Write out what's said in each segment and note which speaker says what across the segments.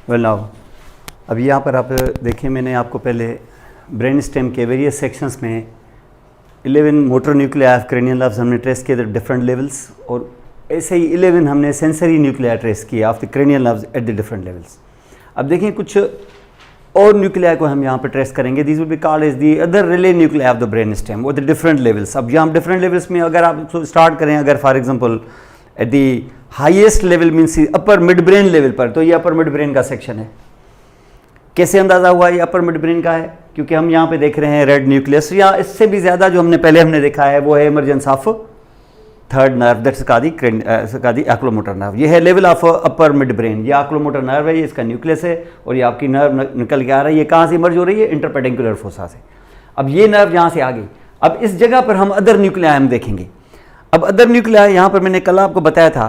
Speaker 1: Well now अब यहाँ पर आप देखें, मैंने आपको पहले ब्रेन स्टेम के वेरियस सेक्शंस में 11 motor nuclei of cranial nerves हमने ट्रेस किए द डिफरेंट लेवल्स, और ऐसे ही 11 हमने सेंसरी न्यूक्लिया ट्रेस किए of the cranial nerves at the different levels. अब देखिए कुछ और न्यूक्लिया को हम यहाँ पर ट्रेस करेंगे। This will be called as the other relay nuclei of the brain stem और द डिफरेंट लेवल्स। अब यहाँ हम डिफरेंट लेवल्स में अगर आप स्टार्ट करें, अगर for example at the highest level means upper mid brain level पर, तो ये अपर मिड ब्रेन का सेक्शन है। कैसे अंदाजा हुआ ये अपर मिड ब्रेन का है? क्योंकि हम यहाँ पे देख रहे हैं रेड न्यूक्लियस, या इससे भी ज़्यादा जो हमने देखा है वो है emergence of third nerve, that's called oculomotor nerve. ये है level of upper mid brain. ये एक्लोमोटर नर्व है, ये इसका न्यूक्लियस है, और ये आपकी नर्व निकल के आ रहा है। ये कहाँ से इमर्ज हो रही है? इंटरपेडिकुलर फोसा से। अब ये नर्व यहाँ से आ गई। अब इस जगह पर हम अदर न्यूक्लिया हम देखेंगे। अब अदर न्यूक्लिया यहाँ पर मैंने कल आपको बताया था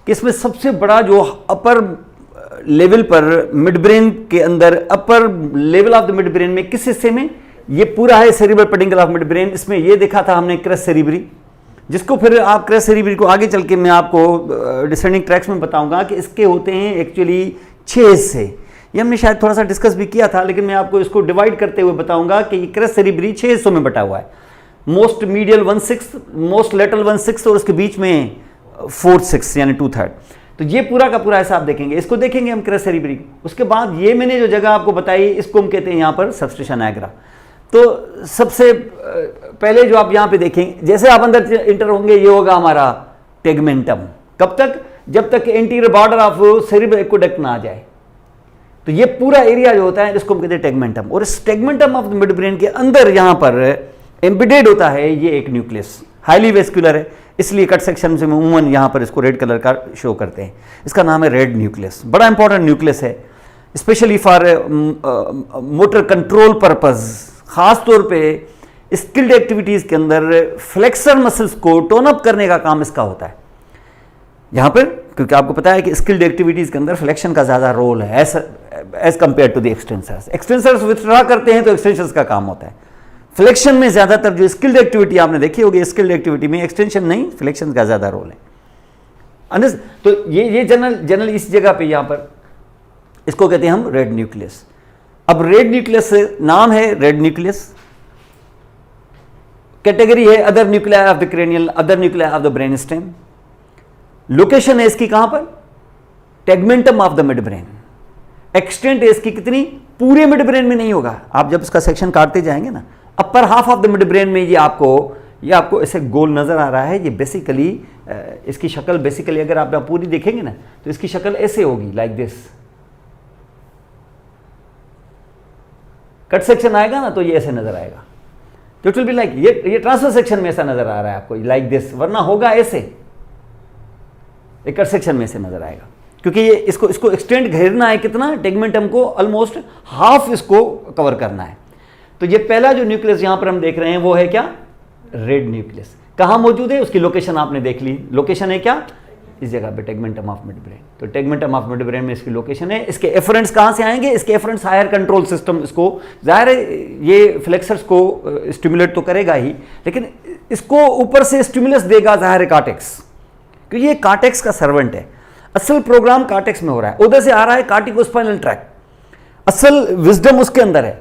Speaker 1: कि इसमें सबसे बड़ा जो अपर लेवल पर मिड ब्रेन के अंदर, upper level of the mid brain में किस हिस्से में? ये पूरा है cerebral pedicle of mid brain. इसमें ये देखा था हमने क्रेस सेरिब्री, जिसको फिर आप क्रेस सेरिब्री को आगे चल के मैं आपको डिसेंडिंग ट्रैक्स में बताऊंगा कि इसके होते हैं एक्चुअली 6 हिस्से। ये हमने शायद थोड़ा सा डिस्कस भी किया था, लेकिन मैं आपको इसको डिवाइड करते हुए बताऊंगा कि ये क्रेस सेरिब्री 6 हिस्सों में बटा हुआ है। मोस्ट मीडियल 1/6, मोस्ट लेटरल 1/6, और उसके बीच में 4/6 यानी 2/3। तो ये पूरा का पूरा ऐसा आप देखेंगे। इसको देखेंगे हम क्रेस सेरिब्री। उसके बाद ये मैंने जो जगह आपको बताई, इसको हम कहते हैं यहाँ पर सबस्टेशन एग्रा। तो सबसे पहले जो आप यहाँ पे देखें, जैसे आप अंदर इंटर होंगे, ये होगा हमारा टेगमेंटम। कब तक? जब तक anterior border of cerebral aqueduct ना आ जाए। तो ये पूरा एरिया जो होता है इसको हम कहते हैं टेगमेंटम। और इस tegmentum of the mid brain के अंदर यहाँ पर एम्बेडेड होता है ये एक न्यूक्लियस, हाईली वेस्कुलर है, इसलिए कट सेक्शन से अमूमन यहाँ पर इसको रेड कलर का शो करते हैं। इसका नाम है रेड न्यूक्लियस। बड़ा इंपॉर्टेंट न्यूक्लियस है, specially for motor control purpose. खास तौर पे स्किल्ड एक्टिविटीज के अंदर फ्लेक्सर मसल्स को टोन अप करने का काम इसका होता है यहाँ पर, क्योंकि आपको पता है कि स्किल्ड एक्टिविटीज के अंदर फ्लेक्शन का ज्यादा रोल है as compare to the extensors. Extensors withdraw करते हैं तो एक्सटेंशंस का काम होता है। फ्लेक्शन में ज्यादातर जो स्किल्ड एक्टिविटी आपने देखी होगी, स्किल्ड एक्टिविटी में एक्सटेंशन नहीं, फ्लेक्शन का ज्यादा रोल है। तो ये जनरल इस जगह पे यहाँ पर इसको कहते हैं हम रेड न्यूक्लियस। अब रेड न्यूक्लियस नाम है रेड न्यूक्लियस, कैटेगरी है other nuclei of the cranial, other nuclei of the brain stem. Location है इसकी कहां पर? Tegmentum of the mid brain. Extent है इसकी कितनी? पूरे मिड ब्रेन में नहीं होगा। आप जब इसका सेक्शन काटते जाएंगे ना, अपर half of the mid brain में ये आपको ऐसे गोल नजर आ रहा है। ये बेसिकली इसकी शक्ल बेसिकली अगर आप पूरी देखेंगे ना, तो इसकी शक्ल ऐसे होगी, लाइक दिस। कट सेक्शन आएगा ना तो ये ऐसे नजर आएगा। तो इट विल बी लाइक, ये ट्रांसफर सेक्शन में ऐसा नजर आ रहा है आपको, लाइक दिस, वरना होगा ऐसे। एक कट सेक्शन में ऐसे नजर आएगा, क्योंकि ये इसको एक्सटेंड घेरना है कितना? टेगमेंटम को ऑलमोस्ट हाफ इसको कवर करना है। तो ये पहला जो न्यूक्लियस यहां पर हम देख रहे हैं वो है क्या? Red nucleus. कहां मौजूद है? उसकी लोकेशन आपने देख ली। लोकेशन है क्या? इस जगह पे, टेगमेंटम ऑफ मिड ब्रेन। तो टेगमेंटम ऑफ मिड ब्रेन में इसकी लोकेशन है। इसके एफरेंट्स कहां से आएंगे? इसके एफरेंट्स हायर कंट्रोल सिस्टम। इसको जाहिर है ये फ्लेक्सर्स को स्टिमुलेट तो करेगा ही, लेकिन इसको ऊपर से स्टिमुलस देगा जाहिर है कार्टेक्स, क्योंकि ये कार्टेक्स का सर्वेंट है। असल प्रोग्राम कार्टेक्स में हो रहा है, उधर से आ रहा है कार्टिकोस्पाइनल ट्रैक्ट। असल विजडम उसके अंदर है,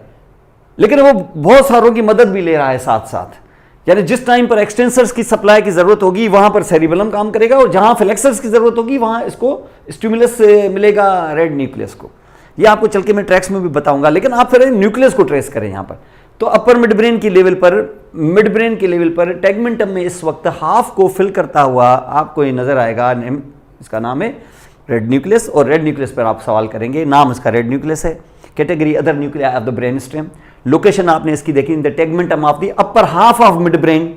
Speaker 1: लेकिन वो बहुत सारों की मदद भी ले रहा है साथ साथ। यानी जिस टाइम पर एक्सटेंसर्स की सप्लाई की जरूरत होगी वहां पर सेरिबेलम काम करेगा, और जहां फ्लेक्सर्स की जरूरत होगी वहां इसको स्टिमुलस मिलेगा रेड न्यूक्लियस को। ये आपको चल के मैं ट्रैक्स में भी बताऊंगा, लेकिन आप फिर न्यूक्लियस को ट्रेस करें यहां पर। तो अपर मिड ब्रेन की लेवल पर, मिड ब्रेन के लेवल पर टेगमेंटम में इस वक्त हाफ को फिल करता हुआ आपको ये नजर आएगा। इसका नाम है रेड न्यूक्लियस, और रेड न्यूक्लियस पर आप सवाल करेंगे। नाम इसका रेड न्यूक्लियस है। Category other nuclei of the brain stem. Location आपने इसकी देखी, in the tegmentum of the upper half of mid brain.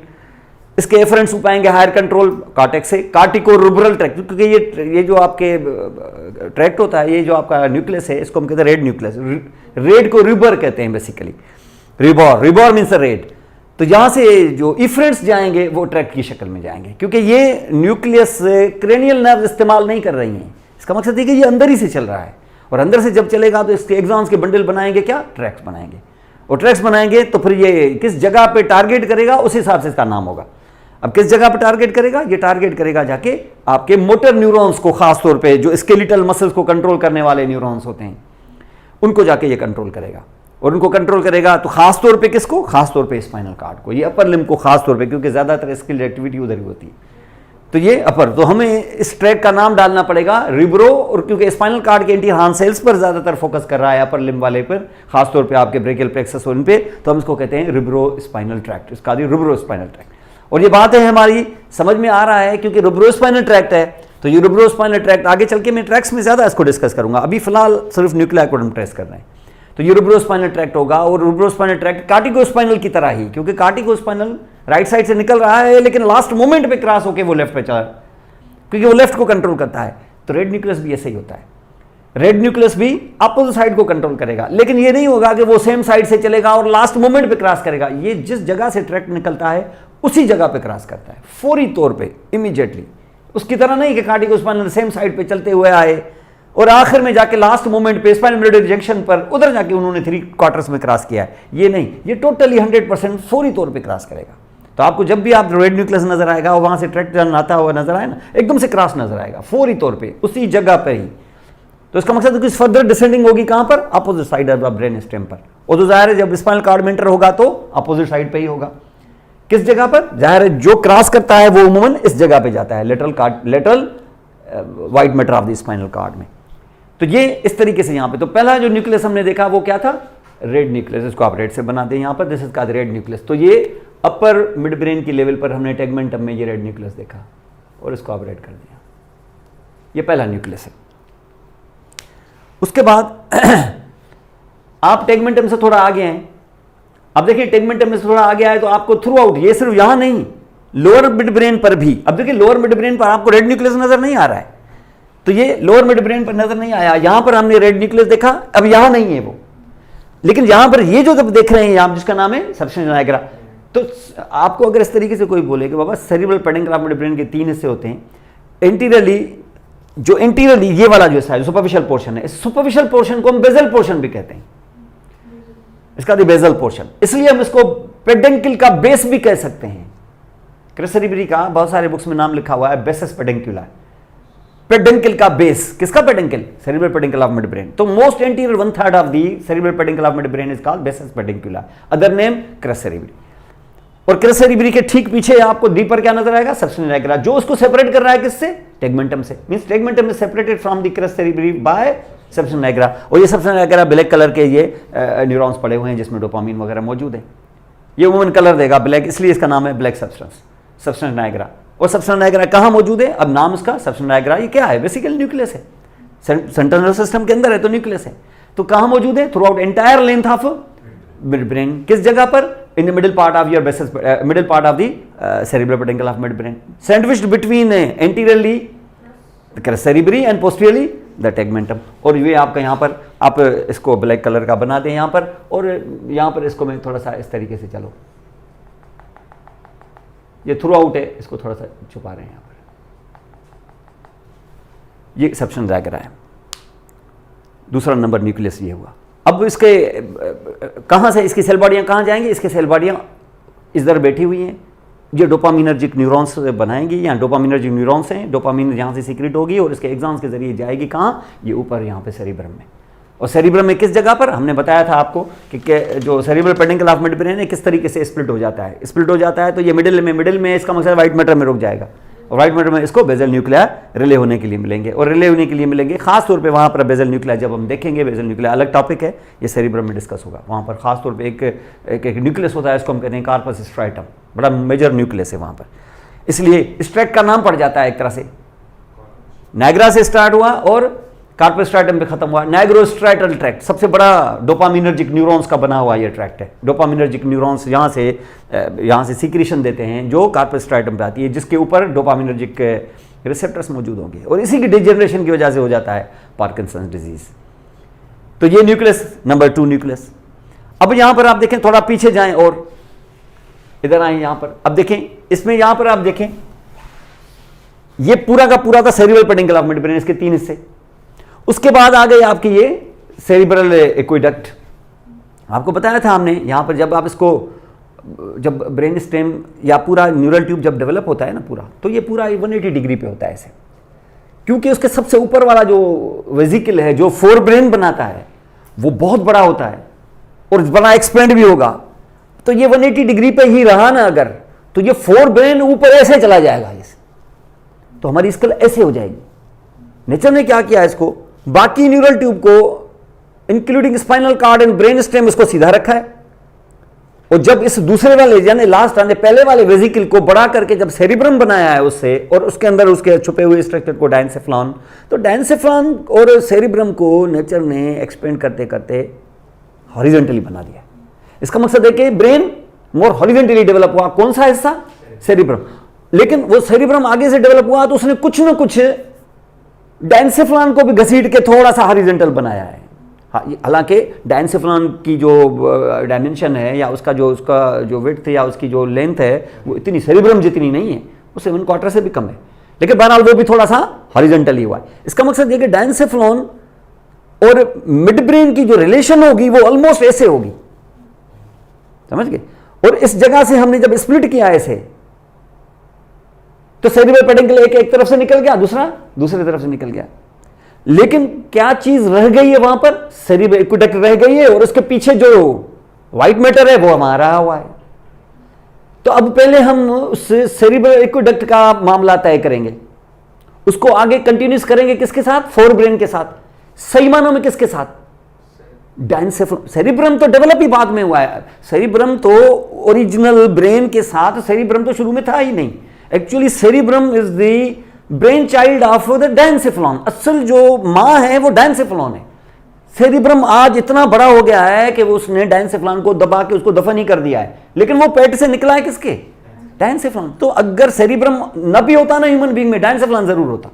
Speaker 1: इसके एफरेंट्स पाएंगे हायर कंट्रोल कार्टेक्स से, कार्टिको रूबरल ट्रैक्ट, क्योंकि ये जो आपके ट्रैक्ट होता है, ये जो आपका न्यूक्लियस है, इसको हम कहते हैं रेड न्यूक्लियस। रेड को रिबर कहते हैं बेसिकली, रिबॉर मीन्स रेड। तो यहां से जो इफरेंट्स जाएंगे वो ट्रैक्ट की शक्ल में जाएंगे, क्योंकि ये न्यूक्लियस क्रेनियल नर्व इस्तेमाल नहीं कर रही हैं। इसका मकसद है कि ये अंदर ही से चल रहा है, और अंदर से जब चलेगा तो इसके एग्जाम्स के बंडल बनाएंगे क्या? ट्रैक्स बनाएंगे। और ट्रैक्स बनाएंगे तो फिर ये किस जगह पे टारगेट करेगा उस हिसाब से इसका नाम होगा। अब किस जगह पर टारगेट करेगा? ये टारगेट करेगा जाके आपके मोटर न्यूरॉन्स को, खास तौर पे जो स्केलेटल मसल्स को कंट्रोल करने वाले न्यूरॉन्स होते हैं उनको जाके ये कंट्रोल करेगा। और उनको कंट्रोल करेगा तो खास तौर पे किसको? खास तौर पे स्पाइनल कार्ड को, ये अपर लिम्ब को खास तौर पे, क्योंकि ज्यादातर स्किल एक्टिविटी उधर ही होती है। तो ये अपर, तो हमें इस ट्रैक का नाम डालना पड़ेगा रिब्रो, और क्योंकि स्पाइनल कार्ड के एंटीहार्न सेल्स पर ज्यादातर फोकस कर रहा है, अपर लिम्ब वाले पर, खास तौर पे आपके ब्रेकियल प्लेक्सस और इन पे, तो हम इसको कहते हैं रिब्रो स्पाइनल ट्रैक्ट, इसका रिब्रो स्पाइनल ट्रैक्ट। और ये बात है हमारी समझ में आ रहा है, क्योंकि रिब्रो स्पाइनल ट्रैक्ट है, तो ये रिब्रो स्पाइनल ट्रैक्ट आगे चल के मैं ट्रैक्स में ज्यादा इसको डिस्कस करूंगा, अभी फिलहाल सिर्फ न्यूक्लियर को हम ट्रेस कर रहे हैं। तो ये रिब्रो स्पाइनल ट्रैक्ट होगा, और रिब्रो स्पाइनल ट्रैक्ट कार्टिको स्पाइनल की तरह ही, क्योंकि कार्टिको स्पाइनल राइट साइड से निकल रहा है लेकिन लास्ट मोमेंट पे क्रॉस होकर वो लेफ्ट पे चला, क्योंकि वो लेफ्ट को कंट्रोल करता है। तो रेड न्यूक्लियस भी ऐसे ही होता है, रेड न्यूक्लियस भी अपोजिट साइड को कंट्रोल करेगा, लेकिन ये नहीं होगा कि वो सेम साइड से चलेगा और लास्ट मोमेंट पे क्रॉस करेगा। ये जिस जगह से ट्रैक्ट निकलता है उसी जगह पे क्रॉस करता है, फौरी तौर पे, इमीडिएटली। उसकी तरह नहीं कि कार्टिको स्पाइनल सेम साइड पे चलते हुए आए और आखिर में जाके लास्ट मोमेंट पे स्पाइनल मेरिडियन जंक्शन पर उधर जाके उन्होंने 3 क्वार्टर्स में क्रॉस किया है। ये नहीं, ये टोटली 100% फौरी तौर पे क्रॉस करेगा। तो आपको जब भी आप रेड न्यूक्लियस नजर आएगा और वहां से ट्रैक्ट आता हुआ नजर आए ना, एकदम से क्रॉस नजर आएगा फौरी तौर पे उसी जगह पर ही। तो इसका मकसद है कि फर्दर डिसेंडिंग होगी कहां पर? Opposite side of brain stem पर। और तो जाहिर है जब स्पाइनल कार्ड में एंटर होगा तो अपोजिट साइड पे ही होगा। किस जगह पर? जाहिर है जो क्रॉस करता है वो अमूमन इस जगह पे जाता है, lateral white matter of the spinal cord में। तो ये इस तरीके से यहां पे, तो पहला जो न्यूक्लियस हमने देखा वो क्या था? Red nucleus. इसको आप रेड से बना दें यहां पर, this is called red nucleus. तो ये अपर मिड ब्रेन की लेवल पर हमने टेगमेंटम में ये रेड न्यूक्लियस देखा और इसको आप रेड कर दिया। ये पहला न्यूक्लियस है। उसके बाद आप टेगमेंटम से थोड़ा आगे हैं। अब देखिए टेगमेंटम में से थोड़ा आगे आए तो आपको थ्रू आउट, ये सिर्फ यहां नहीं, लोअर मिड ब्रेन पर भी, अब देखिए लोअर मिड ब्रेन पर आपको रेड न्यूक्लियस नजर नहीं आ रहा है, तो ये लोअर मिड ब्रेन पर नजर नहीं आया, यहां पर हमने रेड न्यूक्लियस देखा, अब यहां नहीं है वो, लेकिन यहां पर ये जो जब देख रहे हैं आप, जिसका नाम है सबस्टेंस नाइग्रा। तो आपको अगर इस तरीके से कोई बोले कि बाबा cerebral peduncle of mid brain के 3 हिस्से होते हैं, एंटीरियरली, जो एंटीरियरली ये वाला जो है सुपरफिशियल पोर्शन है, इस सुपरफिशियल पोर्शन को हम बेजल पोर्शन भी कहते हैं, इसका बेजल पोर्शन, इसलिए हम इसको पेडेंकिल का बेस भी कह सकते हैं। क्रेस सेरिब्री का बहुत सारे बुक्स में नाम लिखा हुआ है बेसिस पेडेंकुला, पेडेंकिल का बेस। किसका? Peduncle, cerebral peduncle of mid brain. तो most anterior 1/3 of the cerebral peduncle of mid brain is called basis pedunculi, other name crus cerebri. और क्रेस सेरिब्री के ठीक पीछे आपको डीपर क्या नजर आएगा? सबस्टेंस नाइग्रा, जो उसको सेपरेट कर रहा है किससे? टेगमेंटम से। Means tegmentum is separated from the crus cerebri by substance nigra. और ये सबस्टेंस नाइग्रा ब्लैक कलर के ये न्यूरॉन्स पड़े हुए हैं जिसमें डोपामिन वगैरह मौजूद है। ये वुमन कलर देगा ब्लैक, इसलिए इसका नाम है ब्लैक सब्सटेंस, सबस्टेंस नाइग्रा। और सबस्टेंस नाइग्रा कहां मौजूद है? अब नाम इसका सबस्टेंस नाइग्रा, ये क्या है? बेसिकली न्यूक्लियस है, सेंट्रल नर्वस सिस्टम के अंदर है तो न्यूक्लियस है। तो कहां मौजूद है? Throughout entire length of mid brain. किस जगह पर? In the middle part of your basis, middle part of the cerebral peduncle of mid brain, sandwiched between anteriorly crus cerebri and posteriorly the tegmentum. और ये आपका यहाँ पर, आप इसको ब्लैक कलर का बना दें यहाँ पर, और यहाँ पर इसको मैं थोड़ा सा इस तरीके से, चलो ये थ्रू आउट है, इसको थोड़ा सा छुपा रहे हैं यहाँ पर, ये सबस्टेंस नाइग्रा है। दूसरा नंबर न्यूक्लियस ये हुआ। अब इसके कहाँ से इसकी सेल बॉडियाँ कहाँ जाएंगी? इसके सेल बॉडियाँ इधर बैठी हुई हैं, ये डोपामिनर्जिक न्यूरॉन्स बनाएंगी, यहाँ डोपामिनर्जिक न्यूरॉन्स हैं, डोपामिन यहाँ से सीक्रेट होगी और इसके एग्जाम्स के जरिए जाएगी कहाँ? ये ऊपर यहाँ पे सेरिब्रम में। और सेरिब्रम में किस जगह पर? हमने बताया था आपको कि जो cerebral peduncle of mid brain है किस तरीके से स्प्लिट हो जाता है। स्प्लिट हो जाता है तो ये मिडिल में इसका मतलब व्हाइट मैटर में रुक जाएगा, और व्हाइट मैटर में इसको बेजल न्यूक्लिया रिले होने के लिए मिलेंगे, और रिले होने के लिए मिलेंगे खास तौर पे वहाँ पर बेजल न्यूक्लिया। जब हम देखेंगे बेजल न्यूक्लिया अलग टॉपिक है, ये सेरिब्रम में डिस्कस होगा। वहाँ पर खास तौर पे एक न्यूक्लियस होता है, इसको हम कहते हैं कार्पस स्ट्राइटम, बड़ा मेजर न्यूक्लियस है वहाँ पर, इसलिए इस ट्रैक का नाम पड़ जाता है एक तरह से। नाइग्रा से स्टार्ट हुआ और कार्पस स्ट्राइटम पे खत्म हुआ। नाइग्रोस्ट्राइटल ट्रैक्ट सबसे बड़ा डोपामिनर्जिक न्यूरॉन्स का बना हुआ ये ट्रैक्ट है। डोपामिनर्जिक न्यूरॉन्स यहाँ से सीक्रेशन देते हैं जो कार्पस स्ट्राइटम पे आती है, जिसके ऊपर डोपामिनर्जिक रिसेप्टर्स मौजूद होंगे, और इसी की डिजेनरेशन की वजह से हो जाता है पार्किंसंस डिजीज। तो ये न्यूक्लियस नंबर 2 न्यूक्लियस। अब यहाँ पर आप देखें, थोड़ा पीछे जाएं और इधर आए यहाँ पर, अब देखें इसमें, यहाँ पर आप देखें ये पूरा का पूरा था cerebral peduncle of mid brain, इसके 3 हिस्से। उसके बाद आ गए आपके ये सेरिब्रल एक्विडक्ट। आपको बताया था हमने यहाँ पर, जब आप इसको जब ब्रेन स्टेम या पूरा न्यूरल ट्यूब जब डेवलप होता है ना पूरा, तो ये पूरा 180 डिग्री पे होता है ऐसे, क्योंकि उसके सबसे ऊपर वाला जो वेजिकल है जो फोर ब्रेन बनाता है वो बहुत बड़ा होता है और बड़ा एक्सपेंड भी होगा। तो ये 180 डिग्री पे ही रहा ना अगर, तो ये फोर ब्रेन ऊपर ऐसे चला जाएगा, इस तो हमारी स्कल ऐसे हो जाएगी। नेचर ने क्या किया, इसको बाकी न्यूरल ट्यूब को including spinal cord and brain stem इसको सीधा रखा है, और जब इस दूसरे वाले यानी लास्ट आने पहले वाले वेजिकल को बड़ा करके जब सेरिब्रम बनाया है उससे, और उसके अंदर उसके छुपे हुए स्ट्रक्चर को डायनसेफ्लॉन, तो डायनसेफ्लॉन और सेरिब्रम को नेचर ने एक्सपेंड करते करते हॉरिजॉन्टली बना दिया। इसका मकसद है कि ब्रेन मोर हॉरिजॉन्टली डेवलप हुआ। कौन सा हिस्सा? सेरिब्रम। लेकिन वो सेरिब्रम आगे से डेवलप हुआ तो उसने कुछ ना कुछ डायनसेफ्लॉन को भी घसीट के थोड़ा सा हॉरिजॉन्टल बनाया है। हालांकि डायनसेफ्लॉन की जो डायमेंशन है या उसका जो विड्थ या उसकी जो लेंथ है वो इतनी सेरिब्रम जितनी नहीं है, वो 7/4 से भी कम है, लेकिन बहरहाल वो भी थोड़ा सा हॉरिजॉन्टली हुआ है। इसका मकसद ये कि डायनसेफ्लॉन और मिड ब्रेन की जो रिलेशन होगी वो ऑलमोस्ट ऐसे होगी, समझ गए। और इस जगह से हमने जब स्प्लिट किया ऐसे, तो सेरिब्रल पेडिकल एक तरफ से निकल गया, दूसरा दूसरी तरफ से निकल गया। लेकिन क्या चीज रह गई है वहां पर? सेरिब्रल एक्वेडक्ट रह गई है, और उसके पीछे जो व्हाइट मैटर है वो हमारा हुआ है। तो अब पहले हम उस सेरिब्रल एक्वेडक्ट का मामला तय करेंगे, उसको आगे कंटिन्यूस करेंगे किसके साथ? फोर ब्रेन के साथ। सही मानों में किसके साथ? डायनसेफ्लॉन। सेरिब्रम तो डेवलप ही बाद में हुआ है, सेरिब्रम तो ओरिजिनल ब्रेन के साथ, सेरिब्रम तो शुरू में था ही नहीं। Actually cerebrum is the brain child of the diencephalon. असल जो मां है वो डायनसेफ्लॉन है। सेरिब्रम आज इतना बड़ा हो गया है कि वो उसने डायनसेफ्लॉन को दबा के उसको दफन ही कर दिया है, लेकिन वो पेट से निकला है किसके? डायनसेफ्लॉन। तो अगर सेरिब्रम न भी होता ना ह्यूमन बीइंग में, डायनसेफ्लॉन जरूर होता।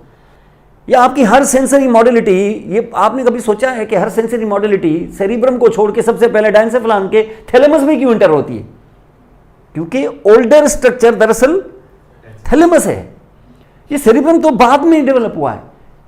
Speaker 1: या आपकी हर सेंसरी मॉडलिटी, ये आपने कभी सोचा है कि हर सेंसरी मॉडलिटी सेरिब्रम को छोड़ के सबसे पहले डायनसेफ्लॉन के थैलेमस में क्यों इंटर होती है? क्योंकि ओल्डर स्ट्रक्चर दरअसल थैलेमस है, ये सेरिब्रम तो बाद में डेवलप हुआ है।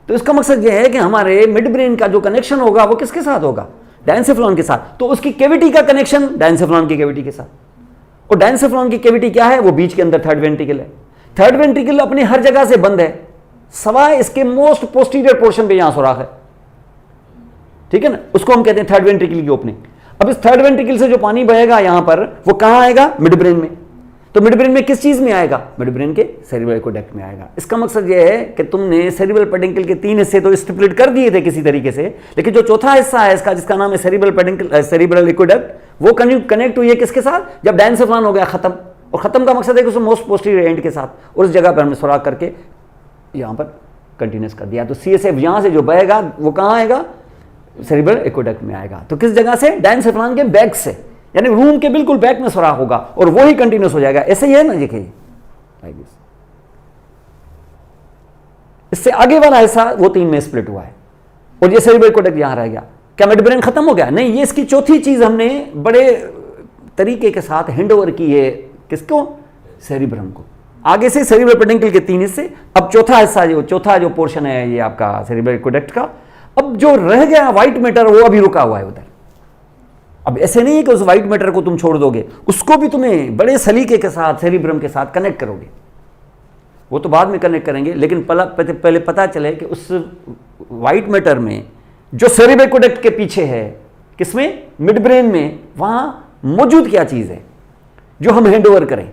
Speaker 1: तो इसका मकसद यह है कि हमारे मिड ब्रेन का जो कनेक्शन होगा वो किसके साथ होगा? डायनसेफ्लॉन के साथ। तो उसकी कैविटी का कनेक्शन डायनसेफ्लॉन की कैविटी के साथ। और डायनसेफ्लॉन की कैविटी क्या है? वो बीच के अंदर थर्ड वेंट्रिकल है। थर्ड वेंट्रिकल अपनी हर जगह से बंद है, सवाए इसके मोस्ट पोस्टीरियर पोर्शन पे यहां सुराख है, ठीक है ना, उसको हम कहते हैं थर्ड वेंट्रिकल की ओपनिंग। अब इस थर्ड वेंट्रिकल से जो पानी बहेगा यहां पर, वो कहां आएगा? मिड ब्रेन में। तो मिड ब्रेन में किस चीज में आएगा? मिड ब्रेन के सेरिब्रल एक्वेडक्ट में आएगा। इसका मकसद यह है कि तुमने सेरिब्रल पेडिकल के 3 हिस्से तो स्प्लिट कर दिए थे किसी तरीके से, लेकिन जो चौथा हिस्सा है इसका, जिसका नाम है सेरिब्रल पेडिकल, सेरिब्रल एक्वेडक्ट, वो कनेक्ट हुई है किसके साथ? जब डायनसेफ्लॉन हो गया खत्म। और खत्म का मकसद है कि उसमें मोस्ट पोस्टीरियर एंड के साथ, और उस जगह पर हमने सुराख करके यहां पर कंटिन्यूस कर दिया। तो CSF यहां से जो बहेगा वो कहां आएगा? सेरिब्रल एक्वेडक्ट में आएगा। तो किस जगह से? डायनसेफ्लॉन के बैक से, यानी रूम के बिल्कुल बैक में सुराख होगा, और वो ही कंटिन्यूस हो जाएगा। ऐसे ही है ना, देखिए लाइक दिस। इससे आगे वाला हिस्सा वो 3 में स्प्लिट हुआ है, और ये सेरिब्रल एक्वेडक्ट यहां रह गया। क्या मिड ब्रेन खत्म हो गया? नहीं, ये इसकी चौथी चीज हमने बड़े तरीके के साथ हैंडओवर की है। किसको? सेरिब्रम को। आगे से सेरिब्रल पेडिकल के 3 हिस्से, अब चौथा हिस्सा चौथा जो पोर्शन है ये आपका सेरिब्रल एक्वेडक्ट का। अब जो रह गया व्हाइट मैटर वो अभी रुका हुआ है उधर। अब ऐसे नहीं है कि उस व्हाइट मैटर को तुम छोड़ दोगे, उसको भी तुम्हें बड़े सलीके के साथ सेरिब्रम के साथ कनेक्ट करोगे, वो तो बाद में कनेक्ट करेंगे। लेकिन पहले पता चले कि उस व्हाइट मैटर में जो सेरिब्रल एक्वेडक्ट के पीछे है, किसमें? मिड ब्रेन में, वहां मौजूद क्या चीज है जो हम हैंडओवर करें,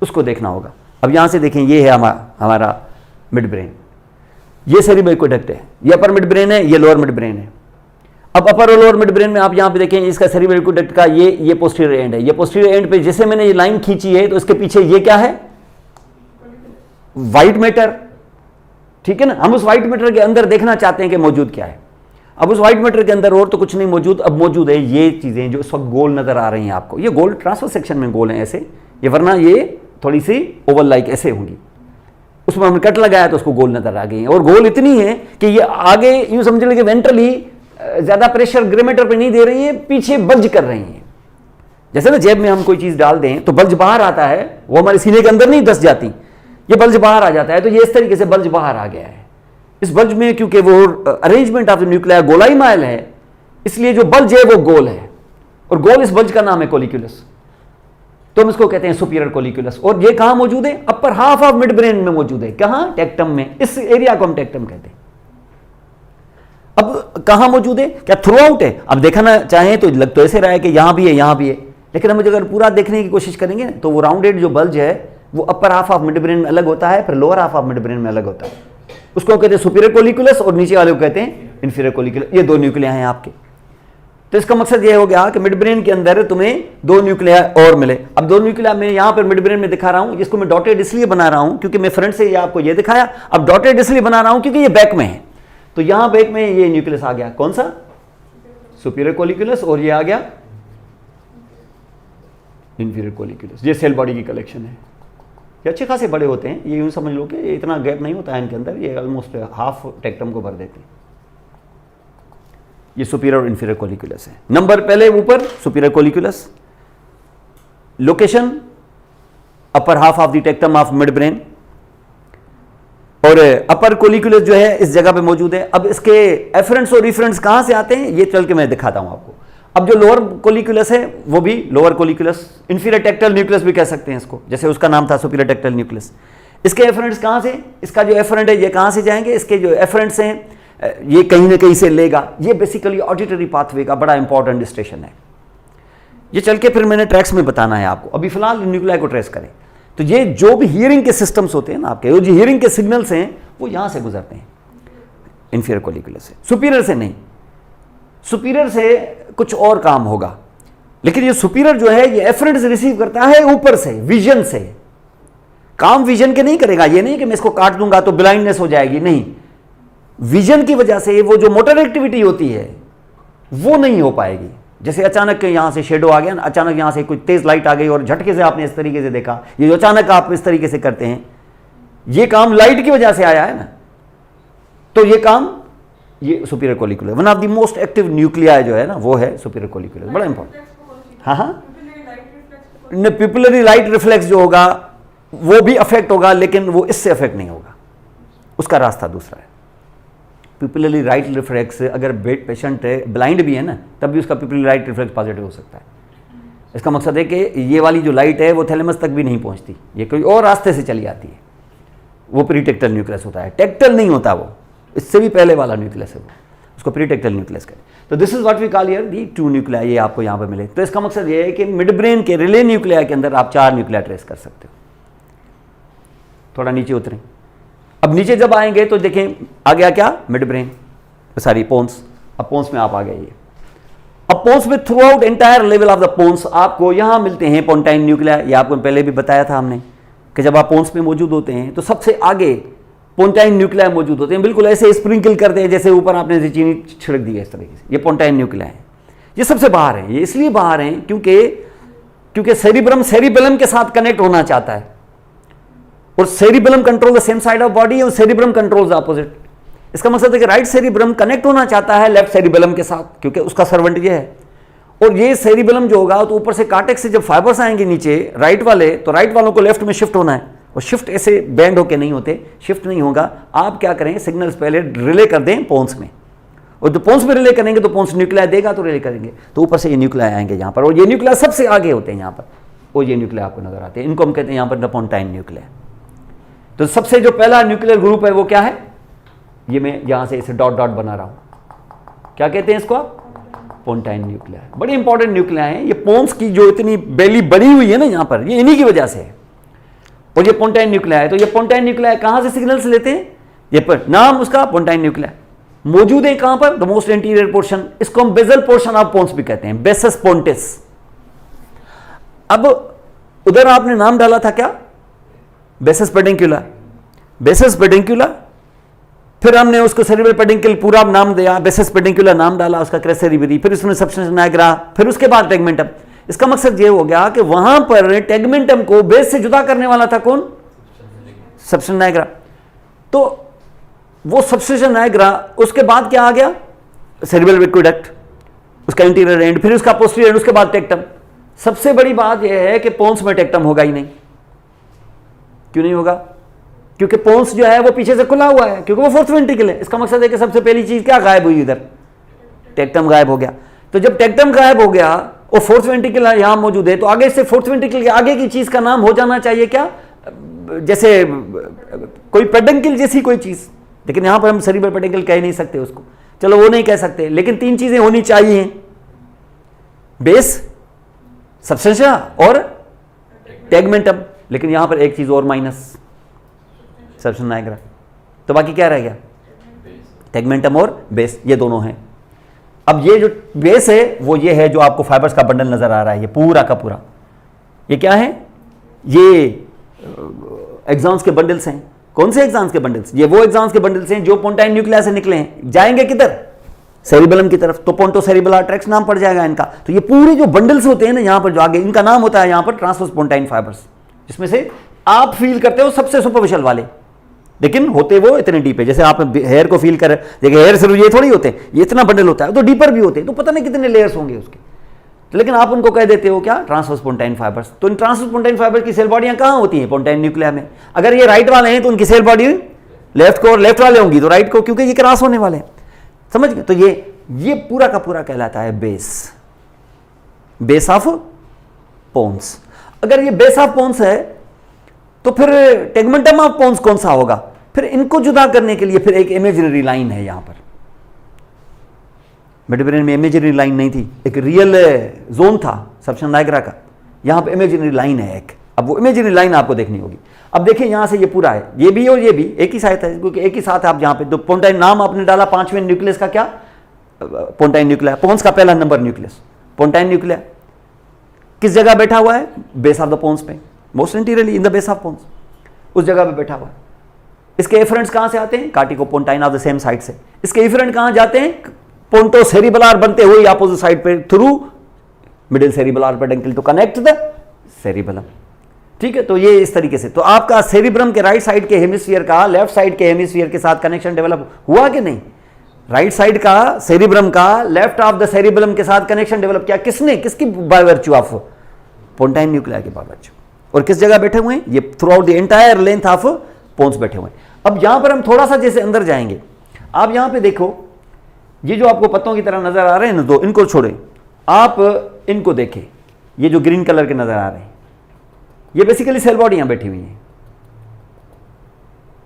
Speaker 1: उसको देखना होगा। अब यहां से देखें, ये है हमारा मिड ब्रेन, ये सेरिब्रल एक्वेडक्ट है, ये अपर मिड ब्रेन है, ये लोअर मिड ब्रेन है। अब अपर और लोअर मिड ब्रेन में आप यहां पे देखें, इसका सेरिब्रल एक्वेडक्ट का ये पोस्टीरियर एंड है। ये पोस्टीरियर एंड पे जैसे मैंने ये लाइन खींची है, तो इसके पीछे ये क्या है? व्हाइट मैटर, ठीक है ना। हम उस व्हाइट मैटर के अंदर देखना चाहते हैं कि मौजूद क्या है। अब उस व्हाइट मैटर के अंदर और तो कुछ नहीं मौजूद, अब मौजूद है ये चीजें जो इस वक्त गोल नजर आ रही हैं आपको। ये गोल ट्रांसफर सेक्शन में गोल हैं ऐसे, ये वरना ये थोड़ी सी ओवल लाइक ऐसे होंगी। उसमें हमने कट लगाया तो उसको गोल नजर आ गई है, और गोल इतनी है कि ये आगे यूं समझ लीजिए वेंट्रली ज्यादा प्रेशर ग्रेमेटर पे नहीं दे रही है, पीछे बल्ज कर रही है। जैसे ना जेब में हम कोई चीज डाल दें तो बल्ज बाहर आता है, वो हमारे सीने के अंदर नहीं धस जाती, ये बल्ज बाहर आ जाता है। तो ये इस तरीके से बल्ज बाहर आ गया है। इस बल्ज में क्योंकि वो अरेंजमेंट ऑफ द न्यूक्लियर गोलाई माइल है, इसलिए जो बल्ज है वो गोल है, और गोल इस बल्ज का नाम है कोलिक्यूलस।
Speaker 2: तो हम इसको कहते हैं सुपीरियर कोलिकुलस। और ये कहां मौजूद है? अपर हाफ ऑफ मिड ब्रेन में मौजूद है। कहां? टेक्टम में। इस एरिया को हम टेक्टम कहते हैं। अब कहां मौजूद है? क्या थ्रू आउट है? अब देखना चाहें तो लग तो ऐसे रहा है कि यहां भी है, यहां भी है, लेकिन हम अगर पूरा देखने की कोशिश करेंगे तो वो राउंडेड जो बल्ज है वो अपर हाफ ऑफ मिड ब्रेन में अलग होता है, फिर lower half of mid brain में अलग होता है। उसको कहते हैं सुपीरियर कोलिकुलस और नीचे वाले को कहते हैं इंफीरियर कोलिकुलस। ये दो न्यूक्लिया हैं आपके। तो इसका मकसद ये हो गया कि मिड ब्रेन के अंदर तुम्हें दो न्यूक्लिया और मिले। अब दो न्यूक्लिया मैं यहां पर मिड ब्रेन में दिखा रहा हूं, जिसको मैं डॉटेड इसलिए बना रहा हूं क्योंकि मैं फ्रंट से ये आपको ये दिखाया। अब डॉटेड इसलिए बना रहा हूं क्योंकि ये बैक में है। तो यहां बैक में ये न्यूक्लियस आ गया, कौन सा? Superior colliculus. और ये आ गया इंफीरियर कोलिकुलस। ये सेल बॉडी की कलेक्शन है। ये अच्छे खासे बड़े होते हैं, ये यूं समझ लो कि इतना गैप नहीं होता है इनके अंदर, ये ऑलमोस्ट हाफ टेक्टम को भर देते हैं। ये सुपीरियर और इंफीरियर कोलिकुलस है। नंबर पहले ऊपर superior colliculus, location upper half of the tectum of mid brain, और अपर कोलिकुलस जो है इस जगह पे मौजूद है। अब इसके एफरेंट्स और रिफरेंट्स कहां से आते हैं ये चल के मैं दिखाता हूं आपको। अब जो लोअर कोलिकुलस है वो भी लोअर कोलिकुलस, इंफीरियर टेक्टल न्यूक्लियस भी कह सकते हैं इसको, जैसे उसका नाम था सुपीरियर टेक्टल न्यूक्लियस। इसके एफरेंट्स कहां से? इसका जो एफरेंट है ये कहां से जाएंगे? इसके जो एफरेंट्स हैं ये कहीं ना कहीं से लेगा। ये बेसिकली ऑडिटरी पाथवे का बड़ा इंपॉर्टेंट स्टेशन है। ये चल के फिर मैंने ट्रैक्स में बताना है आपको। अभी फिलहाल न्यूक्लियाई को ट्रेस करें। तो ये जो भी हियरिंग के सिस्टम्स होते हैं ना आपके, वो जो हियरिंग के सिग्नल्स हैं वो यहां से गुजरते हैं, इंफीरियर कोलिकुलस से। सुपीरियर से नहीं, सुपीरियर से कुछ और काम होगा, लेकिन ये सुपीरियर जो है ये एफरेंट्स रिसीव करता है ऊपर से, विजन से। काम विजन के नहीं करेगा। ये नहीं कि मैं इसको काट दूंगा तो ब्लाइंडनेस हो जाएगी, नहीं। विजन की वजह से वो जो मोटर एक्टिविटी होती है वो नहीं हो पाएगी। जैसे अचानक यहां से शेडो आ गया ना, अचानक यहां से कोई तेज लाइट आ गई और झटके से आपने इस तरीके से देखा, ये जो अचानक आप इस तरीके से करते हैं, ये काम लाइट की वजह से आया है ना। तो ये काम ये superior colliculus, one of the most active nuclei जो है ना वो है सुपीरियर कोलिकुलस, बड़ा इंपॉर्टेंट। हाँ हाँ, पिपुलरी लाइट रिफ्लेक्स जो होगा वो भी अफेक्ट होगा, लेकिन वो इससे अफेक्ट नहीं होगा, उसका रास्ता दूसरा है। पिपुलरी राइट रिफ्लेक्स, अगर पेशेंट ब्लाइंड भी है ना तब भी उसका पिपुलरी राइट रिफ्लेक्स पॉजिटिव हो सकता है। इसका मकसद है कि ये वाली जो लाइट है वो थैलेमस तक भी नहीं पहुंचती, ये कोई और रास्ते से चली आती है। वो प्रीटेक्टल न्यूक्लियस होता है, टेक्टल नहीं होता, वो इससे भी पहले वाला न्यूक्लियस है, वो उसको प्रीटेक्टल न्यूक्लियस करें। तो this is what we call here the two nuclei. ये आपको यहाँ पर मिले। तो इसका मकसद ये है कि मिड ब्रेन के रिले न्यूक्लिया के अंदर आप 4 न्यूक्लिया ट्रेस कर सकते हो। थोड़ा नीचे उतरें। अब नीचे जब आएंगे तो देखें आ गया क्या? Mid brain, sorry pons. अब पोन्स में आप आ गए। ये अब पोन्स में throughout entire level of the pons आपको यहां मिलते हैं पोन्टाइन न्यूक्लिया। ये आपको पहले भी बताया था हमने कि जब आप पोन्स में मौजूद होते हैं तो सबसे आगे पोन्टाइन न्यूक्लिया मौजूद होते हैं, बिल्कुल ऐसे स्प्रिंकल करते हैं जैसे ऊपर आपने चीनी छिड़क दी है इस तरीके से। ये पोन्टाइन न्यूक्लिया है, ये सबसे बाहर है। ये इसलिए बाहर हैं क्योंकि सेरिब्रम सेरिबेलम के साथ कनेक्ट होना चाहता है, और cerebellum control the same side of body और सेरिब्रम कंट्रोल्स द अपोजिट। इसका मतलब है कि राइट सेरिब्रम कनेक्ट होना चाहता है लेफ्ट सेरिबेलम के साथ, क्योंकि उसका सर्वेंट ये है। और ये सेरिबेलम जो होगा तो ऊपर से कार्टेक्स से जब फाइबर्स आएंगे नीचे राइट वाले, तो राइट वालों को लेफ्ट में शिफ्ट होना है, और शिफ्ट ऐसे बैंड होके नहीं होते, शिफ्ट नहीं होगा। आप क्या करें, सिग्नल्स पहले रिले कर दें पोन्स में, और तो पोन्स में रिले करेंगे तो पोन्स न्यूक्लिया देगा तो रिले करेंगे, तो ऊपर से ये न्यूक्लिया आएंगे यहाँ पर, और ये न्यूक्लिया सबसे आगे होते हैं यहाँ पर, और ये न्यूक्लिया आपको नजर आते हैं। इनको हम कहते हैं यहाँ पर द पोन्टाइन न्यूक्लिया। तो सबसे जो पहला न्यूक्लियर ग्रुप है वो क्या है? ये मैं यहां से इसे डॉट डॉट बना रहा हूं। क्या कहते हैं इसको आप? पोन्टाइन न्यूक्लिया। बड़े इंपॉर्टेंट न्यूक्लिया है। ये पोन्स की जो इतनी बेली बनी हुई है ना यहाँ पर, ये इन्हीं की वजह से है। और ये पोन्टाइन न्यूक्लिया है। तो ये पोन्टाइन न्यूक्लिया कहां से सिग्नल्स लेते हैं? ये पर नाम उसका पोन्टाइन न्यूक्लिया मौजूद है कहां पर? The most anterior portion. इसको हम बेजल पोर्शन ऑफ पोन्स भी कहते हैं, बेसस पोन्टिस। अब उधर आपने नाम डाला था क्या? Basis pedunculi, basis pedunculi. फिर हमने उसको सेरिब्रल पेडिंकल पूरा नाम दिया, बेसस पेडिंकुला नाम डाला उसका, क्रेस सेरिब्री, फिर उसमें सबस्टेंस नाइग्रा, फिर उसके बाद टेगमेंटम। इसका मकसद ये हो गया कि वहां पर टेगमेंटम को बेस से जुदा करने वाला था कौन? Substantia nigra. तो वो सबस्टेंस नाइग्रा, उसके बाद क्या आ गया? सेरिब्रल एक्वेडक्ट, उसका इंटीरियर एंड, फिर उसका पोस्टीरियर, उसके बाद टेक्टम। सबसे बड़ी बात यह है कि पोन्स में टेक्टम होगा ही नहीं। क्यों नहीं होगा? क्योंकि पोन्स जो है वो पीछे से खुला हुआ है, क्योंकि वो फोर्थ वेंट्रिकल है। इसका मकसद है कि सबसे पहली चीज क्या गायब हुई? इधर टेक्टम गायब हो गया। तो जब टेक्टम गायब हो गया और फोर्थ वेंट्रिकल यहां मौजूद है, तो आगे से फोर्थ वेंट्रिकल के आगे की चीज का नाम हो जाना चाहिए क्या, जैसे कोई पेडंकल जैसी कोई चीज, लेकिन यहां पर हम सेरिब्रल पेडंकल कह नहीं सकते उसको, चलो वो नहीं कह सकते, लेकिन तीन चीजें होनी चाहिए, बेस, सबस्टेंशिया और टेगमेंटम, लेकिन यहां पर एक चीज और माइनस, सबस्टेंशिया नाइग्रा, तो बाकी क्या रह गया, टेगमेंटम और बेस, ये दोनों हैं। अब ये जो बेस है वो ये है जो आपको फाइबर्स का बंडल नजर आ रहा है, ये पूरा का पूरा, ये क्या है, ये एग्जाम्स के बंडल्स हैं। कौन से एग्जाम्स के बंडल्स, ये वो एग्जाम्स के बंडल्स हैं जो पोंटाइन न्यूक्लिया से निकले हैं, जाएंगे किधर, सेरिबेलम की तरफ, तो पोंटोसेरिबेलर ट्रैक्ट नाम पड़ जाएगा इनका। तो ये पूरे जो बंडल्स होते हैं ना यहाँ पर जो आगे, इनका नाम होता है यहाँ पर ट्रांसवर्स पोंटाइन फाइबर्स, जिसमें से आप फील करते हो सबसे सुपरफिशियल वाले, लेकिन होते वो इतने डीप है। जैसे आप हेयर को फील कर, देखिए हेयर सिर्फ ये थोड़ी होते हैं, ये इतना बंडल होता है, तो डीपर भी होते हैं, तो पता नहीं कितने लेयर्स होंगे उसके, तो लेकिन आप उनको कह देते हो क्या, ट्रांसवर्स पोंटाइन फाइबर्स। तो इन ट्रांसवर्स पोंटाइन फाइबर की सेल बॉडियां कहाँ होती हैं, पोंटाइन न्यूक्लिया में। अगर ये राइट वाले हैं तो उनकी सेल बॉडी लेफ्ट को, और लेफ्ट वाले होंगी तो राइट को, क्योंकि ये क्रॉस होने वाले हैं, समझ गए। तो ये पूरा का पूरा कहलाता है बेस, बेस ऑफ पोन्स। अगर ये बेस ऑफ पोन्स है तो फिर टेगमेंटम ऑफ पोन्स कौन सा होगा, फिर इनको जुदा करने के लिए फिर एक इमेजिनरी लाइन है यहां पर। मिड ब्रेन में इमेजिनरी लाइन नहीं थी, एक रियल जोन था सबस्टेंशिया नाइग्रा का, यहां पर इमेजिनरी लाइन है एक। अब वो इमेजिनरी लाइन आपको देखनी होगी। अब देखिए यहां से ये पूरा है, ये भी और ये भी एक ही साथ है, क्योंकि एक ही साथ है। आप यहां पे तो पोंटाइन नाम आपने डाला, पांचवें न्यूक्लियस का क्या, पोंटाइन न्यूक्लिया, पोन्स का पहला नंबर न्यूक्लियस, पोंटाइन न्यूक्लिया किस जगह बैठा हुआ है, बेस ऑफ द पोन्स पे, most anteriorly in the base of pons, उस जगह पे बैठा हुआ है। इसके एफरेंट्स कहां से आते हैं, corticopontine of the same side से। इसके एफरेंट कहां जाते हैं, पोंटोसेरिबेलर बनते हुए अपोजिट साइड पे through middle cerebellar peduncle to connect the cerebellum, ठीक है। तो ये इस तरीके से, तो आपका सेरिब्रम के राइट साइड के हेमिस्फीयर का लेफ्ट साइड के हेमिस्फीयर के साथ कनेक्शन डेवलप हुआ कि नहीं, राइट साइड का सेरिब्रम का लेफ्ट ऑफ द सेरिबेलम के साथ कनेक्शन डेवलप किया किसने, किसकी by virtue of, pontine Nucleya के बाय वर्च्यू। और किस जगह बैठे हुए हैं, ये throughout the entire length of pons बैठे हुए हैं। अब यहां पर हम थोड़ा सा जैसे अंदर जाएंगे, आप यहां पे देखो, ये जो आपको पत्तों की तरह नजर आ रहे हैं ना, दो, इनको छोड़े, आप इनको देखें, ये जो ग्रीन कलर के नजर आ रहे हैं, ये बेसिकली सेल बॉडी यहां बैठी हुई है,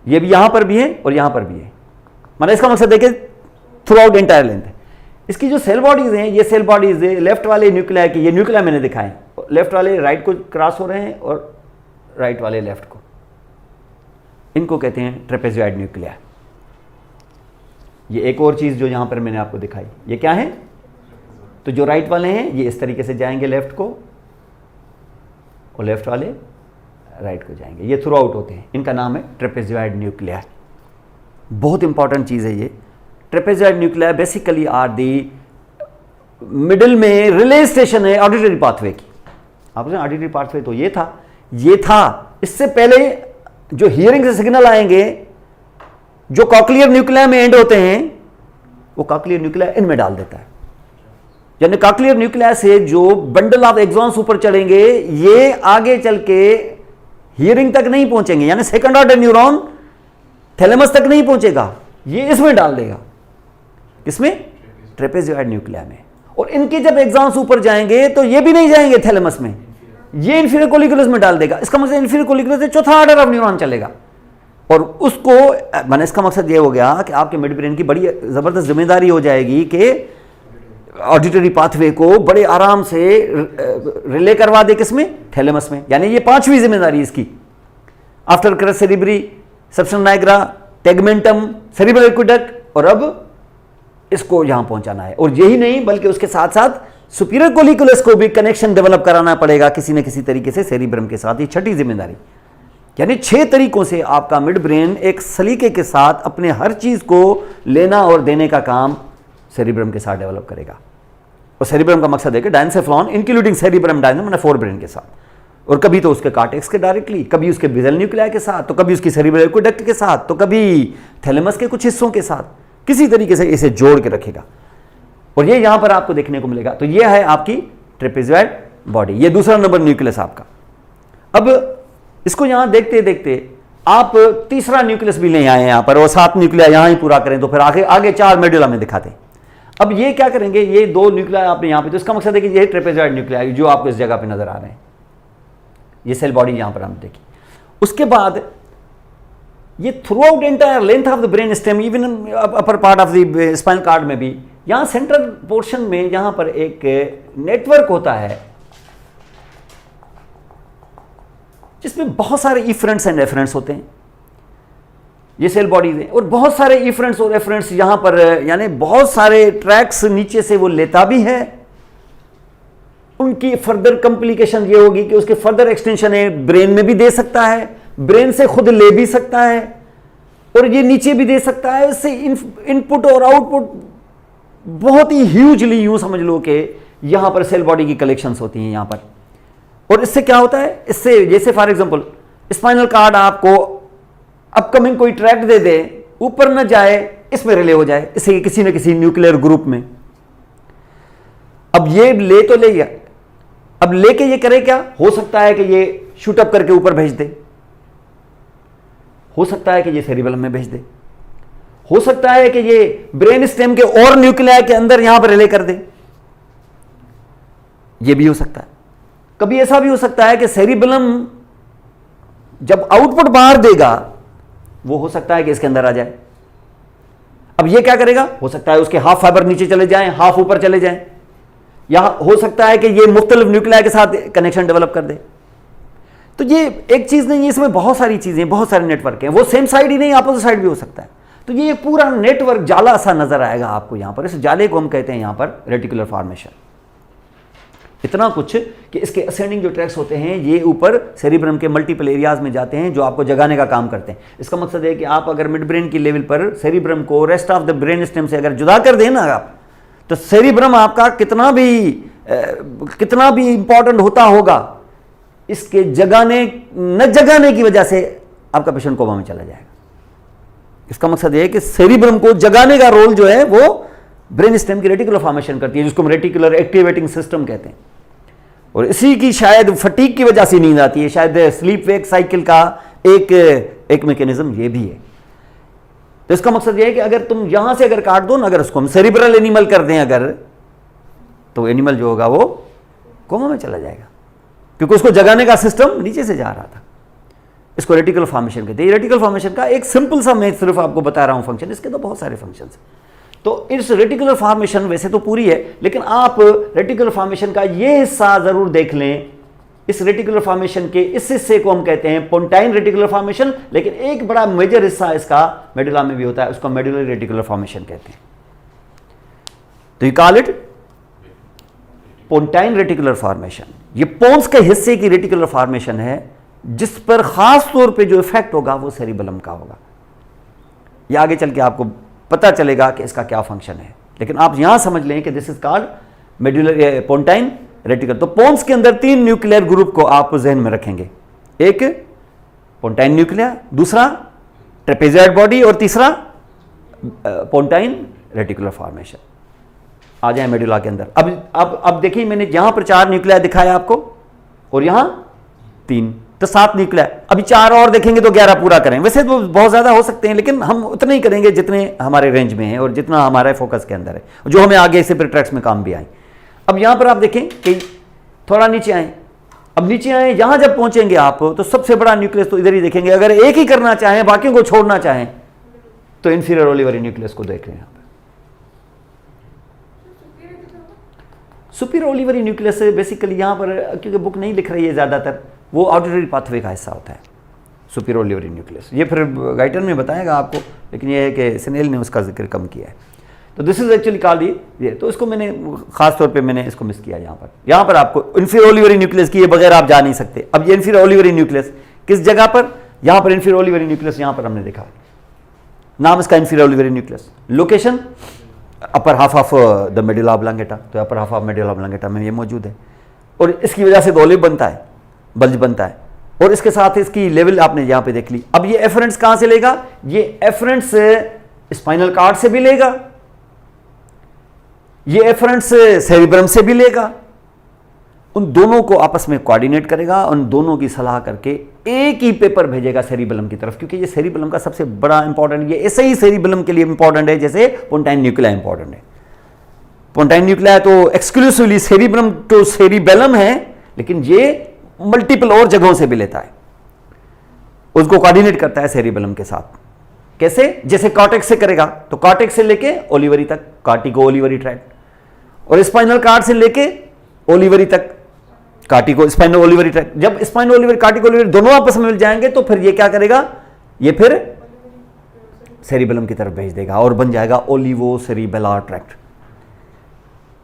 Speaker 2: ये भी यहां पर भी है और यहां पर भी है, मतलब इसका मकसद देखिए थ्रू आउट एंटायर लेंथ है। इसकी जो सेल बॉडीज हैं, ये सेल बॉडीज है लेफ्ट वाले न्यूक्लिया की, ये न्यूक्लिया मैंने दिखाए, लेफ्ट वाले राइट को क्रॉस हो रहे हैं और राइट वाले लेफ्ट को, इनको कहते हैं ट्रेपेजॉइड न्यूक्लिया। ये एक और चीज जो यहां पर मैंने आपको दिखाई, ये क्या है, तो जो राइट वाले हैं ये इस तरीके से जाएंगे लेफ्ट को, और लेफ्ट वाले राइट को जाएंगे, ये थ्रू आउट होते हैं, इनका नाम है ट्रेपेजॉइड न्यूक्लिया। बहुत इंपॉर्टेंट चीज है ये। Trapezoid nuclei basically are the middle में रिले स्टेशन है ऑडिटरी पाथवे की। आपने ऑडिटरी पाथवे तो ये था, इससे पहले जो हियरिंग से सिग्नल आएंगे जो कॉक्लियर न्यूक्लिया में एंड होते हैं, वो कॉक्लियर न्यूक्लिया इनमें डाल देता है, यानी कॉक्लियर न्यूक्लिया से जो बंडल ऑफ एक्सॉन्स ऊपर चढ़ेंगे, ये आगे चल के हियरिंग तक नहीं पहुंचेंगे, यानी सेकंड ऑर्डर न्यूरॉन थैलेमस तक नहीं पहुंचेगा, ये इसमें डाल देगा, इसमें ट्रेपेजॉइड न्यूक्लिया में। और इनके जब एक्सॉन्स ऊपर जाएंगे तो ये भी नहीं जाएंगे थैलेमस में, ये इंफीरियर कोलिकुलस में डाल देगा। इसका मतलब इंफीरियर कोलिकुलस से चौथा ऑर्डर ऑफ न्यूरॉन चलेगा, और उसको मैंने, इसका मकसद ये हो गया कि आपके मिड ब्रेन की बड़ी जबरदस्त जिम्मेदारी हो जाएगी कि ऑडिटरी पाथवे को बड़े आराम से रिले करवा दे, किसमें, थैलेमस में। यानी ये पांचवी जिम्मेदारी इसकी, after crus cerebri, substantia nigra, tegmentum, cerebral aqueduct, और अब इसको यहां पहुंचाना है। और यही नहीं बल्कि उसके साथ साथ सुपीरियर कोलिकुलस को भी कनेक्शन डेवलप कराना पड़ेगा किसी न किसी तरीके से सेरिब्रम के साथ। ये छठी जिम्मेदारी, यानी 6 तरीकों से आपका मिड ब्रेन एक सलीके के साथ अपने हर चीज को लेना और देने का काम सेरिब्रम के साथ डेवलप करेगा। और सेरिब्रम का मकसद है कि डायंसेफ्लॉन इंक्लूडिंग सेरिब्रम डायंसेम मैंने फोर ब्रेन के साथ, और कभी तो उसके कार्टेक्स के डायरेक्टली, कभी उसके बेसल न्यूक्लिया के साथ, तो कभी उसकी सेरिब्रल एक्वेडक्ट के साथ, तो कभी थैलेमस के कुछ हिस्सों के साथ, किसी तरीके से इसे जोड़ के रखेगा। और ये यहां पर आपको देखने को मिलेगा। तो ये है आपकी ट्रेपेजॉइड बॉडी, ये दूसरा नंबर न्यूक्लियस आपका। अब इसको यहां देखते देखते आप तीसरा न्यूक्लियस भी ले आए यहां पर, और 7 न्यूक्लिया यहां ही पूरा करें तो फिर आगे 4 मेडुला में दिखाते हैं। अब ये क्या करेंगे, ये दो न्यूक्लियाई आपने यहाँ पे, तो इसका मकसद है कि ये ट्रेपेजॉइड न्यूक्लियाई जो आपको इस जगह पे नजर आ रहे हैं, ये सेल बॉडी यहाँ पर हम देखी। उसके बाद ये throughout entire length of the brain stem, even upper part of the spinal cord में भी, यहाँ सेंट्रल पोर्शन में यहाँ पर एक नेटवर्क होता है जिसमें बहुत सारे इफरेंट्स एंड रेफरेंस होते हैं। ये सेल बॉडीज हैं और बहुत सारे इफरेंट्स और रेफरेंस यहां पर, यानी बहुत सारे ट्रैक्स नीचे से वो लेता भी है। उनकी फर्दर कॉम्प्लिकेशन ये होगी कि उसके फर्दर एक्सटेंशन है, ब्रेन में भी दे सकता है, ब्रेन से खुद ले भी सकता है और ये नीचे भी दे सकता है। इससे इनपुट और आउटपुट बहुत ही ह्यूजली, यूं समझ लो कि यहां पर सेल बॉडी की कलेक्शंस होती हैं यहां पर। और इससे क्या होता है, इससे जैसे फॉर एग्जांपल स्पाइनल कार्ड आपको अपकमिंग कोई ट्रैक दे दे, ऊपर न जाए, इसमें रिले हो जाए, इससे किसी न किसी न्यूक्लियर ग्रुप में। अब ये ले तो ले गया, अब लेके ये करे क्या, हो सकता है कि ये शूट अप करके ऊपर भेज दे, हो सकता है कि ये सेरिबेलम में भेज दे, हो सकता है कि ये ब्रेन स्टेम के और न्यूक्लियाई के अंदर यहां पर रिले कर दे, ये भी हो सकता है। कभी ऐसा भी हो सकता है कि सेरिबेलम जब आउटपुट बाहर देगा, वो हो सकता है कि इसके अंदर आ जाए। अब ये क्या करेगा, हो सकता है उसके हाफ फाइबर नीचे चले जाएं, हाफ ऊपर चले जाएं, या हो सकता है कि ये मुख्तलिफ न्यूक्लियाई के साथ कनेक्शन डेवलप कर दे। तो ये एक चीज नहीं है, इसमें बहुत सारी चीजें, बहुत सारे नेटवर्क हैं। वो सेम साइड ही नहीं, अपोजिट साइड भी हो सकता है। तो ये पूरा नेटवर्क जाला सा नजर आएगा आपको यहां पर। इस जाले को हम कहते हैं यहां पर रेटिकुलर फॉर्मेशन। इतना कुछ कि इसके असेंडिंग जो ट्रैक्स होते हैं ये ऊपर सेरिब्रम के मल्टीपल एरियाज में जाते हैं जो आपको जगाने का काम करते हैं। इसका मकसद है कि आप अगर मिड ब्रेन की लेवल पर सेरिब्रम को rest of the brain stem से अगर जुदा कर देना आप, तो सेरिब्रम आपका कितना भी इंपॉर्टेंट होता होगा, इसके न जगाने की वजह से आपका पेशेंट कोमा में चला जाएगा। इसका मकसद है कि सेरिब्रम को जगाने का रोल जो है वो ब्रेन स्टेम की रेटिकुलर फॉर्मेशन करती है, जिसको हम रेटिकुलर एक्टिवेटिंग सिस्टम कहते हैं। और इसी की शायद फटीग की वजह से नींद आती है, शायद स्लीप वेक साइकिल का एक मैकेनिज्म ये भी है। तो इसका मकसद ये है कि अगर तुम यहां से अगर काट दो ना, अगर उसको हम सेरिब्रल एनिमल कर दें अगर, तो एनिमल जो होगा वो कोमा में चला जाएगा, क्योंकि उसको जगाने का सिस्टम नीचे से जा रहा था। इसको रेटिकुलर फॉर्मेशन कहते हैं। रेटिकुलर फॉर्मेशन का एक सिंपल सा मैं सिर्फ आपको बता रहा हूं फंक्शन, इसके तो बहुत सारे फंक्शन हैं। तो इस रेटिकुलर फॉर्मेशन वैसे तो पूरी है, लेकिन आप रेटिकुलर फॉर्मेशन का ये हिस्सा जरूर देख लें। इस रेटिकुलर फॉर्मेशन के इस हिस्से को हम कहते हैं पोंटाइन रेटिकुलर फॉर्मेशन, लेकिन एक बड़ा मेजर हिस्सा इसका मेडुला में भी होता है, उसको मेडुलरी रेटिकुलर फॉर्मेशन कहते हैं। तो you call it pontine reticular formation. ये पोन्स के हिस्से की रेटिकुलर फॉर्मेशन है, जिस पर खास तौर पे जो इफेक्ट होगा वो सेरिबेलम का होगा। ये आगे चल के आपको पता चलेगा कि इसका क्या फंक्शन है, लेकिन आप यहां समझ लें कि this is called medullary pontine reticular. तो पोन्स के अंदर 3 न्यूक्लियर ग्रुप को आप जहन में रखेंगे, एक पोंटाइन न्यूक्लियर, दूसरा ट्रेपेजॉइड बॉडी और तीसरा पोंटाइन रेटिकुलर फॉर्मेशन। आ जाए मेडुला के अंदर। अब देखिए, मैंने यहां पर 4 न्यूक्लियर दिखाया आपको और यहां 3, तो 7 न्यूक्लियर। अभी 4 और देखेंगे तो 11 पूरा करें। वैसे तो बहुत ज्यादा हो सकते हैं, लेकिन हम उतने ही करेंगे जितने हमारे रेंज में है और जितना हमारे फोकस के अंदर है, जो हमें आगे से फिर ट्रैक्स में काम भी आए। अब यहां पर आप देखें कि थोड़ा नीचे आए। अब नीचे आए, यहां जब पहुंचेंगे आप तो सबसे बड़ा न्यूक्लियस तो इधर ही देखेंगे। अगर एक ही करना चाहें, बाकियों को छोड़ना चाहें, तो इंफीरियर ओलिवरी न्यूक्लियस को देख रहे हैं। सुपीरियर ओलिवरी न्यूक्लियस से बेसिकली यहां पर, क्योंकि बुक नहीं लिख रही है ज्यादातर, वो ऑडिटरी पाथवे का हिस्सा होता है सुपीरियर ओलिवरी न्यूक्लियस। ये फिर गाइटन में बताएगा आपको, लेकिन ये है कि सिनेल ने उसका जिक्र कम किया है। तो दिस इज एक्चुअली कॉल्ड ये, तो इसको मैंने खास तौर पे मैंने इसको मिस किया। यहाँ पर आपको इंफीरियर ओलिवरी न्यूक्लियस की ये बगैर आप जा नहीं सकते। अब ये इंफीरियर ओलिवरी न्यूक्लियस किस जगह पर, यहाँ पर इंफीरियर ओलिवरी न्यूक्लियस यहाँ पर हमने देखा, नाम इसका inferior olivary nucleus. Location upper half of the medulla oblongata, तो upper half of medulla oblongata में ये मौजूद है और इसकी वजह से ओलिव बनता है, बल्ज बनता है। और इसके साथ इसकी लेवल आपने यहां पे देख ली। अब ये एफरेंस कहां से लेगा, ये एफरेंस स्पाइनल कॉर्ड से भी लेगा, ये एफरेंस सेरिब्रम से भी लेगा। उन दोनों को आपस में कोऑर्डिनेट करेगा, उन दोनों की सलाह करके एक ही पेपर भेजेगा सेरिबेलम की तरफ, क्योंकि ये सेरिबेलम का सबसे बड़ा इंपॉर्टेंट, ये ऐसे ही सेरिबेलम के लिए इंपॉर्टेंट है जैसे पोंटाइन न्यूक्लिया इंपॉर्टेंट है। पोंटाइन न्यूक्लिया तो एक्सक्लूसिवली सेरिब्रम टू सेरिबेलम है, लेकिन ये मल्टीपल और जगहों से भी लेता है, उसको कोऑर्डिनेट करता है सेरिबेलम के साथ। कैसे? जैसे कॉर्टेक्स से करेगा तो कॉर्टेक्स से लेके ओलिवरी तक, कार्टिको ओलिवरी ट्रैक्ट, और स्पाइनल कार्ड से लेके ओलिवरी तक, कार्टिको स्पाइनो ओलिवरी ट्रैक्ट। जब स्पाइनो ओलिवरी कार्टिको ओलिवरी दोनों आपस में मिल जाएंगे तो फिर ये क्या करेगा, ये फिर सेरिबेलम की तरफ भेज देगा और बन जाएगा ओलिवो सेरिबेलर ट्रैक्ट।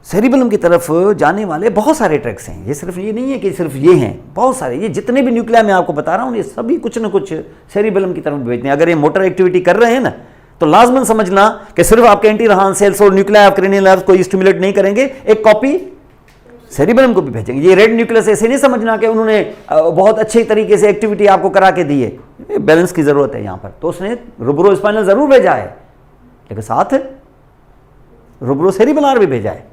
Speaker 2: सेरिबेलम की तरफ जाने वाले बहुत सारे ट्रैक्ट्स हैं, ये सिर्फ ये नहीं है कि सिर्फ ये हैं, बहुत सारे, ये जितने भी न्यूक्लिया मैं आपको बता रहा हूँ ये सभी कुछ ना कुछ सेरिबेलम की तरफ भेजते हैं। अगर ये मोटर एक्टिविटी कर रहे हैं ना तो लाजमन समझना कि सिर्फ आपके एंटी रहान सेल्स और न्यूक्लिया ऑफ क्रेनियल नर्व्स को स्टिमुलेट नहीं करेंगे, एक कॉपी सेरिबेलम को भी भेजेंगे। ये रेड न्यूक्लियस ऐसे नहीं समझना कि उन्होंने बहुत अच्छे तरीके से एक्टिविटी आपको करा के दी है, बैलेंस की जरूरत है यहाँ पर। तो उसने रूब्रो स्पाइनल जरूर भेजा है, लेकिन साथ रूब्रो सेरिबेलर भी भेजा है।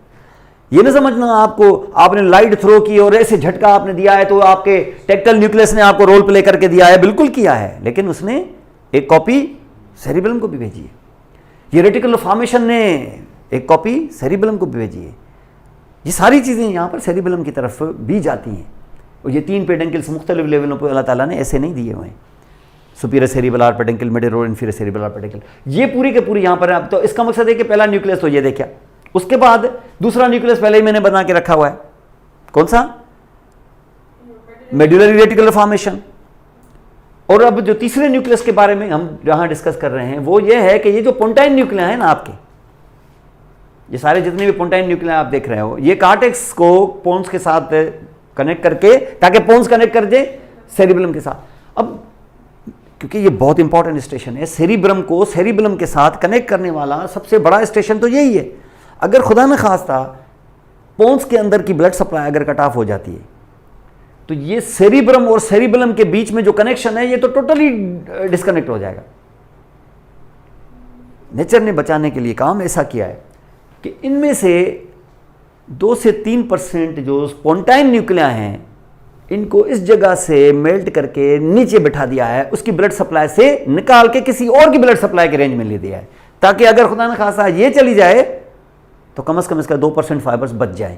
Speaker 2: ये नहीं समझना आपको आपने लाइट थ्रो की और ऐसे झटका आपने दिया है तो आपके टेक्टल न्यूक्लियस ने आपको रोल प्ले करके दिया है, बिल्कुल किया है, लेकिन उसने एक कॉपी सेरिबेलम को भी भेजी है। ये रेटिकुलर फॉर्मेशन ने एक कॉपी सेरिबेलम को भी भेजी है। ये सारी चीज़ें यहाँ पर सेरिबेलम की तरफ भी जाती हैं। और ये 3 पेडेंकल्स मुख्तलिफ लेवलों पर अल्लाह ताला ने ऐसे नहीं दिए हुए हैं, सुपीरियर सेरिबेलर पेडेंकल, मिडिल और इन्फीरियर सेरिबेलर पेडेंकल, ये पूरी के पूरी यहाँ पर है। तो इसका मकसद है कि पहला न्यूक्लियस तो ये देखा, उसके बाद दूसरा न्यूक्लियस पहले ही मैंने बना के रखा हुआ है, कौन सा, मेडुलरी रेटिकुलर फॉर्मेशन। और अब जो तीसरे न्यूक्लियस के बारे में हम जहां डिस्कस कर रहे हैं वो ये है कि ये जो पोंटाइन न्यूक्लिया है ना आपके, ये सारे जितने भी पोंटाइन न्यूक्लिया आप देख रहे हो, ये कार्टेक्स को पोन्स के साथ कनेक्ट करके, ताकि पोन्स कनेक्ट कर दे सेरिबेलम के साथ। अब क्योंकि ये बहुत इंपॉर्टेंट स्टेशन है, सेरिब्रम को सेरिबेलम के साथ कनेक्ट करने वाला सबसे बड़ा स्टेशन तो यही है। अगर खुदा न खास्ता पोन्स के अंदर की ब्लड सप्लाई अगर कट ऑफ हो जाती है तो ये सेरिब्रम और सेरिबेलम के बीच में जो कनेक्शन है ये तो टोटली डिस्कनेक्ट हो जाएगा। नेचर ने बचाने के लिए काम ऐसा किया है कि इनमें से 2 से 3% जो स्पॉन्टाइन न्यूक्लिया हैं इनको इस जगह से मेल्ट करके नीचे बिठा दिया है, उसकी ब्लड सप्लाई से निकाल के किसी और की ब्लड सप्लाई के रेंज में ले दिया है, ताकि अगर खुदा न खासा ये चली जाए तो कम से कम इसका 2% फाइबर्स बच जाए।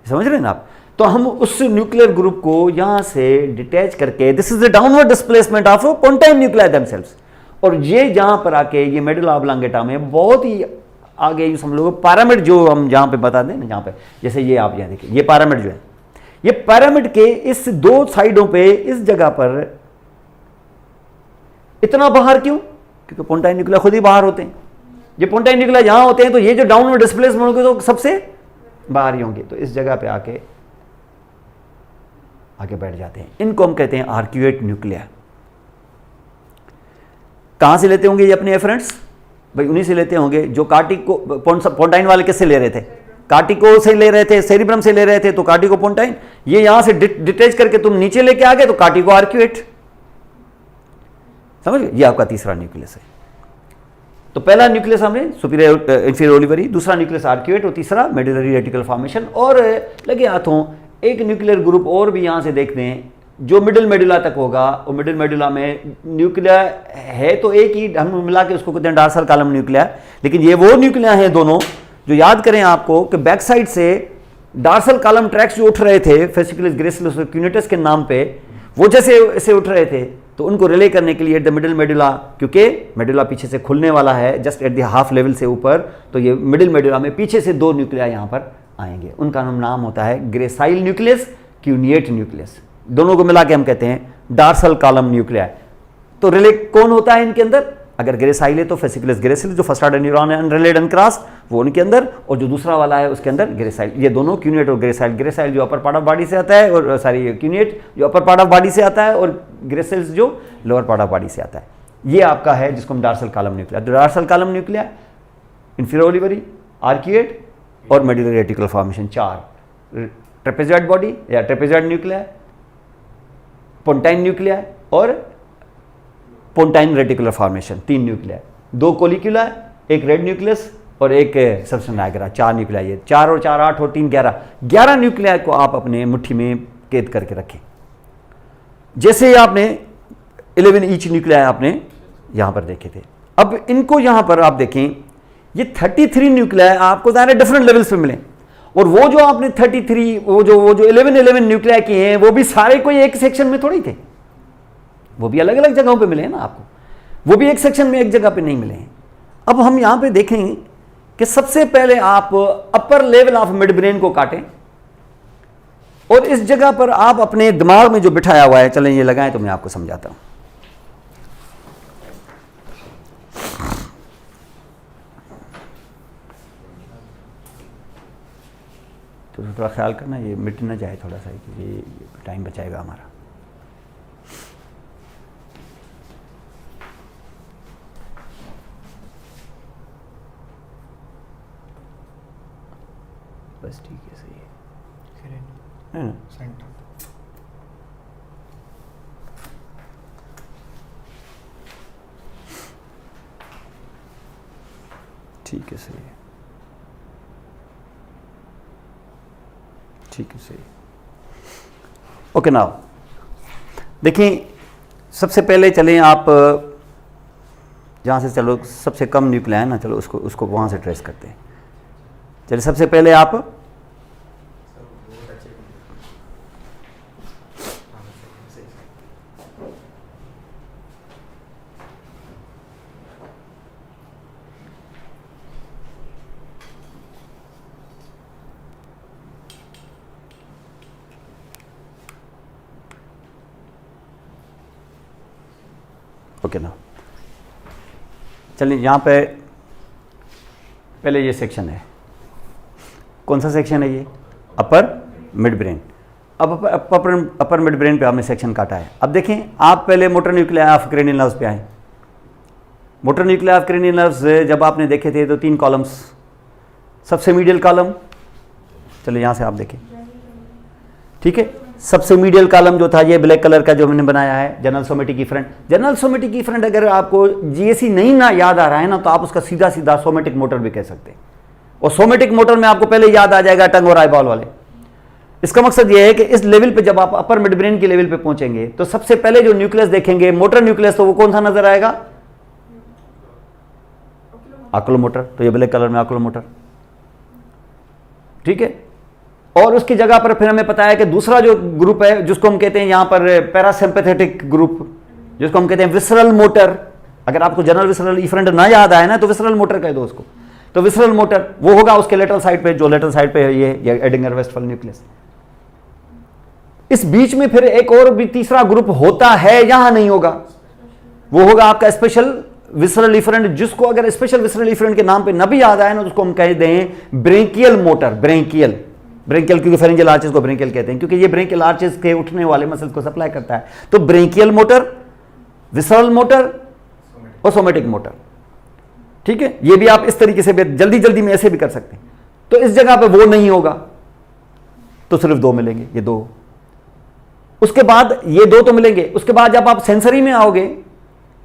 Speaker 2: समझ रहे हैं ना आप? तो हम उस न्यूक्लियर ग्रुप को यहां से डिटैच करके, this is the downward displacement of pontine nuclei themselves, और ये जहां पर आके ये मेडुला ऑब्लांगेटा में बहुत ही आगे यूं समझ लो पिरामिड जो हम जहां पे बता दें ना, जहां पे जैसे ये आप यहां देखिए, ये पिरामिड जो है, ये पिरामिड के इस 2 साइडों पे इस जगह पर इतना बाहर क्यों? क्योंकि पोंटाइन न्यूक्लिया खुद ही बाहर होते हैं। ये पोंटाइन न्यूक्लिया यहां होते हैं तो ये जो डाउनवर्ड डिस्प्लेसमेंट होंगे तो सबसे बाहर ही होंगे, तो इस जगह पे आके बैठ जाते हैं। इनको हम कहते हैं आर्क्यूएट न्यूक्लिया। कहां से लेते होंगे ये अपने फ्रेंड्स? भाई उन्हीं से लेते होंगे जो कार्टिको पोंटाइन वाले किससे ले रहे थे? कार्टिको से ले रहे थे, सेरिब्रम से ले रहे थे, तो कार्टिको पोंटाइन। ये यहां से डिटैच करके तुम नीचे लेके आ गए तो कार्टिको आर्क्यूएट। समझ गए? ये आपका तीसरा न्यूक्लियस है। तो पहला न्यूक्लियस हमने सुपीरियर इंफीरियर ओलिवरी, दूसरा न्यूक्लियस आर्क्यूएट और तीसरा मेडुलरी रेटिकुलर फॉर्मेशन। और लगे हाथों एक न्यूक्लियर ग्रुप और भी यहां से देखते हैं जो मिडिल मेडुला तक होगा। और मिडिल मेडुला में न्यूक्लिया है तो एक ही, हम मिला के उसको कहते हैं डार्सल कॉलम न्यूक्लिया, लेकिन ये वो न्यूक्लिया हैं दोनों जो याद करें आपको कि बैक साइड से डार्सल कॉलम ट्रैक्स जो उठ रहे थे फेसिकुलस ग्रेसिलस और क्यूनेटस के नाम पे, वो जैसे ऐसे उठ रहे थे तो उनको रिले करने के लिए एट द मिडिल मेडुला, क्योंकि मेडुला पीछे से खुलने वाला है just at the half level से ऊपर, तो ये मिडिल मेडुला में पीछे से 2 न्यूक्लिया यहाँ पर आएंगे। उनका नाम होता है ग्रेसाइल न्यूक्लियस, क्यूनिएट न्यूक्लियस। दोनों को मिला के हम कहते हैं डार्सल कॉलम न्यूक्लिया। तो रिले कौन होता है इनके अंदर? अगर ग्रेसाइल है तो फेसिकुलस ग्रेसिल जो फर्स्ट ऑर्डर न्यूरॉन है अनरिलेड अनक्रॉस, वो उनके अंदर, और जो दूसरा वाला है उसके अंदर ग्रेसाइल। ये दोनों क्यूनिएट और ग्रेसाइल, ग्रेसाइल जो अपर पार्ट ऑफ बॉडी से आता है, और सॉरी क्यूनिएट जो अपर पार्ट ऑफ बॉडी से आता है, और ग्रेसाइल्स जो लोअर पार्ट ऑफ बॉडी से आता है। ये आपका है जिसको हम dorsal column nuclei. Dorsal column nuclei, inferior olivary, arcuate और medullary reticular formation 4, trapezoid body या ट्रेपेजॉइड न्यूक्लिया, पोंटाइन न्यूक्लिया और pontine reticular formation 3 nuclei, 2 colliculi, एक रेड न्यूक्लियस और एक सबस्टेंस नाइग्रा, 4 न्यूक्लिया। ये 4 और 4 8 और 3 11 न्यूक्लिया को आप अपने मुट्ठी में कैद करके रखें। जैसे आपने 11 ईच न्यूक्लिया आपने यहां पर देखे थे। अब इनको यहां पर आप देखें, ये 33 न्यूक्लियाई आपको ज़ाहिर है डिफरेंट लेवल्स पे मिले, और वो जो आपने 33 वो जो 11 न्यूक्लियाई किए हैं वो भी सारे कोई एक सेक्शन में थोड़ी थे, वो भी अलग अलग जगहों पे मिले हैं ना आपको, वो भी एक सेक्शन में एक जगह पे नहीं मिले हैं। अब हम यहां पे देखें कि सबसे पहले आप upper level of mid brain को काटें, और इस जगह पर आप अपने दिमाग में जो बिठाया हुआ है, चलें ये लगाएं तो मैं आपको समझाता हूं। तो थोड़ा ख्याल करना ये मिट ना जाए थोड़ा सा, ये टाइम बचाएगा हमारा। बस ठीक है, सही है ना? ठीक है, सही है, ठीक है, सही। ओके, नाउ देखिए, सबसे पहले चलें आप जहाँ से, चलो सबसे कम न्यूक्लियाई है ना, चलो उसको वहाँ से ट्रेस करते हैं। चलिए सबसे पहले आप ओके ना, चलिए यहाँ पे पहले ये सेक्शन है, कौन सा सेक्शन है ये? अपर मिड ब्रेन। अब अपर मिड ब्रेन पे हमने सेक्शन काटा है। अब देखें, आप पहले motor nuclei of cranial nerves पे आए। Motor nuclei of cranial nerves जब आपने देखे थे तो 3 कॉलम्स, सबसे मीडियल कॉलम, चलिए यहाँ से आप देखें, ठीक है, सबसे मीडियल कॉलम जो था ये ब्लैक कलर का जो मैंने बनाया है, general somatic efferent. General somatic efferent अगर आपको जीएसी नहीं ना याद आ रहा है ना, तो आप उसका सीधा सीधा सोमेटिक मोटर भी कह सकते हैं, और सोमेटिक मोटर में आपको पहले याद आ जाएगा टंग और आईबॉल वाले। इसका मकसद यह है कि इस लेवल पे जब आप अपर मिड ब्रेन के लेवल पे पहुंचेंगे तो सबसे पहले जो न्यूक्लियस देखेंगे मोटर न्यूक्लियस, तो वो कौन सा नजर आएगा? ऑक्यूलोमोटर। तो ये ब्लैक कलर में ऑक्यूलोमोटर, ठीक है। और उसकी जगह पर फिर हमें पता है कि दूसरा जो ग्रुप है जिसको हम कहते हैं यहां पर पैरासिम्पैथेटिक ग्रुप, जिसको हम कहते हैं विसरल मोटर। अगर आपको जनरल विसरल इफरेंट ना याद आए ना तो विसरल मोटर कह दो उसको। तो विसरल मोटर वो होगा उसके लेटरल साइड पे, जो लेटरल साइड पे है ये एडिंगर वेस्टफल न्यूक्लियस। इस बीच में फिर एक और भी तीसरा ग्रुप होता है, यहां नहीं होगा, वो होगा आपका स्पेशल विसरल इफरेंट, जिसको अगर स्पेशल विसरल इफरेंट के नाम पे न भी याद आए ना तो उसको हम कह दें ब्रेंकियल मोटर। ब्रेंकियल क्योंकि फेरेंजियल आर्चेस को ब्रेंकियल कहते हैं, क्योंकि ये ब्रेंकियल आर्चेस के उठने वाले मसल्स को सप्लाई करता है। तो ब्रेंकियल मोटर, विसरल मोटर और सोमेटिक मोटर, ठीक है। ये भी आप इस तरीके से जल्दी में ऐसे भी कर सकते हैं। तो इस जगह पे वो नहीं होगा, तो सिर्फ 2 मिलेंगे, ये 2। उसके बाद ये 2 तो मिलेंगे। उसके बाद जब आप सेंसरी में आओगे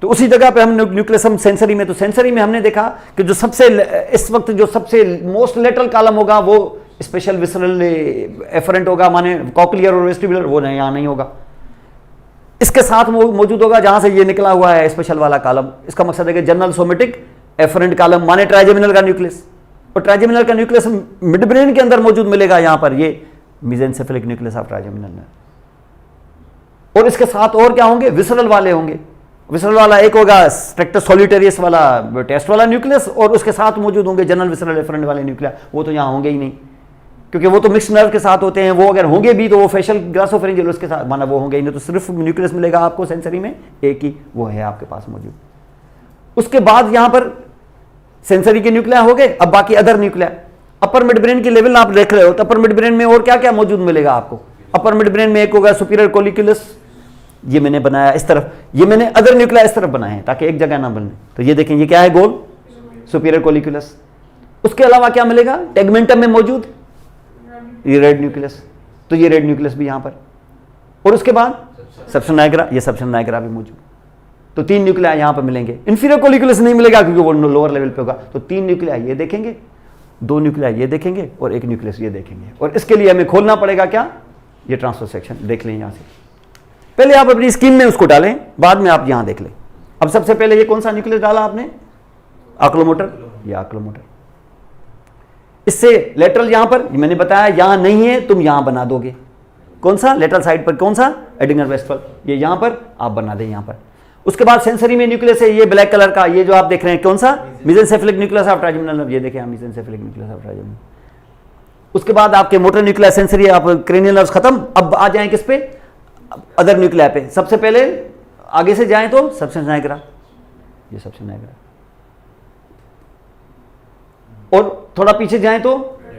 Speaker 2: तो उसी जगह पे हम न्यूक्लियस, हम सेंसरी में, तो सेंसरी में हमने देखा कि जो सबसे इस वक्त जो सबसे मोस्ट लेटरल कॉलम होगा वो स्पेशल विसरल एफरेंट होगा, माने कॉक्लियर और वेस्टिबुलर, वो नहीं, यहां नहीं होगा। इसके साथ मौजूद होगा जहां से ये निकला हुआ है स्पेशल वाला कॉलम। इसका मकसद है कि जनरल सोमेटिक एफरेंट कॉलम, माने ट्राइजेमिनल का न्यूक्लियस। और ट्राइजेमिनल का न्यूक्लियस मिड ब्रेन के अंदर मौजूद मिलेगा, यहां पर ये मेसेंसेफेलिक न्यूक्लियस ऑफ ट्राइजेमिनल। और इसके साथ और क्या होंगे? विसरल वाले होंगे। विसरल वाला एक होगा स्ट्रेक्टस सॉलिटेरियस वाला टेस्ट वाला न्यूक्लियस, और उसके साथ मौजूद होंगे जनरल विसरल एफरेंट वाले न्यूक्लिया। वो तो यहां होंगे ही नहीं, क्योंकि वो तो मिक्स नर्व के साथ होते हैं। वो अगर होंगे भी तो वो फेशियल ग्रासोफेरिंजियल उसके साथ, माना वो होंगे ही नहीं। तो सिर्फ न्यूक्लियस मिलेगा आपको सेंसरी में, एक ही वो है आपके पास मौजूद। उसके बाद यहां पर सेंसरी के न्यूक्लिया हो गए। अब बाकी other nuclei, upper mid brain के लेवल आप देख रहे हो तो अपर मिड ब्रेन में और क्या क्या मौजूद मिलेगा आपको? अपर मिड ब्रेन में एक होगा सुपीरियर कोलिकुलस, ये मैंने बनाया इस तरफ, ये मैंने अदर न्यूक्लिया इस तरफ बनाए हैं ताकि एक जगह ना बने। तो ये देखें, ये क्या है? गोल सुपीरियर कोलिकुलस। उसके अलावा क्या मिलेगा? टेगमेंटम में मौजूद ये रेड न्यूक्लियस, तो ये रेड न्यूक्लियस भी यहां पर। और उसके बाद सबशन नाइग्रा, ये सबशन नाइग्रा भी मौजूद। तो 3 न्यूक्लिया यहां पर मिलेंगे। इंफीरियर कोलिकुलस नहीं मिलेगा क्योंकि वो लोअर लेवल पे होगा। तो 3 न्यूक्लिया ये देखेंगे, 2 न्यूक्लिया ये देखेंगे और 1 न्यूक्लियस ये देखेंगे। और इसके लिए हमें खोलना पड़ेगा क्या? ये ट्रांसफर सेक्शन देख लें यहां से। पहले आप अपनी स्कीम में उसको डालें, बाद में आप यहां देख लें। अब सबसे पहले ये कौन सा न्यूक्लियस डाला आपने? ऑक्यूलोमोटर। ये आक्लोमोटर। इससे लेटरल यहां पर मैंने बताया यहां नहीं है, तुम यहां बना दोगे। कौन सा लेटरल साइड पर, कौन सा एडिंगर वेस्टफल, ये यहां पर आप बना दें यहां पर। उसके बाद सेंसरी में न्यूक्लियस है ये ब्लैक कलर का, ये जो आप देख रहे हैं कौन सा, मेसेंसेफेलिक न्यूक्लियस ऑफ ट्राइजेमिनल नर्व, ये देखिए मेसेंसेफेलिक न्यूक्लियस ऑफ ट्राइजेमिनल। उसके बाद आपके मोटर न्यूक्लियर सेंसरी, आप क्रेनियल नर्व्स खत्म। अब आ जाएं किस पे, अदर न्यूक्लियर पे। सबसे पहले आगे से जाएं तो सबसेंस नाइग्रा, ये सबसेंस नाइग्रा, और थोड़ा पीछे जाएं तो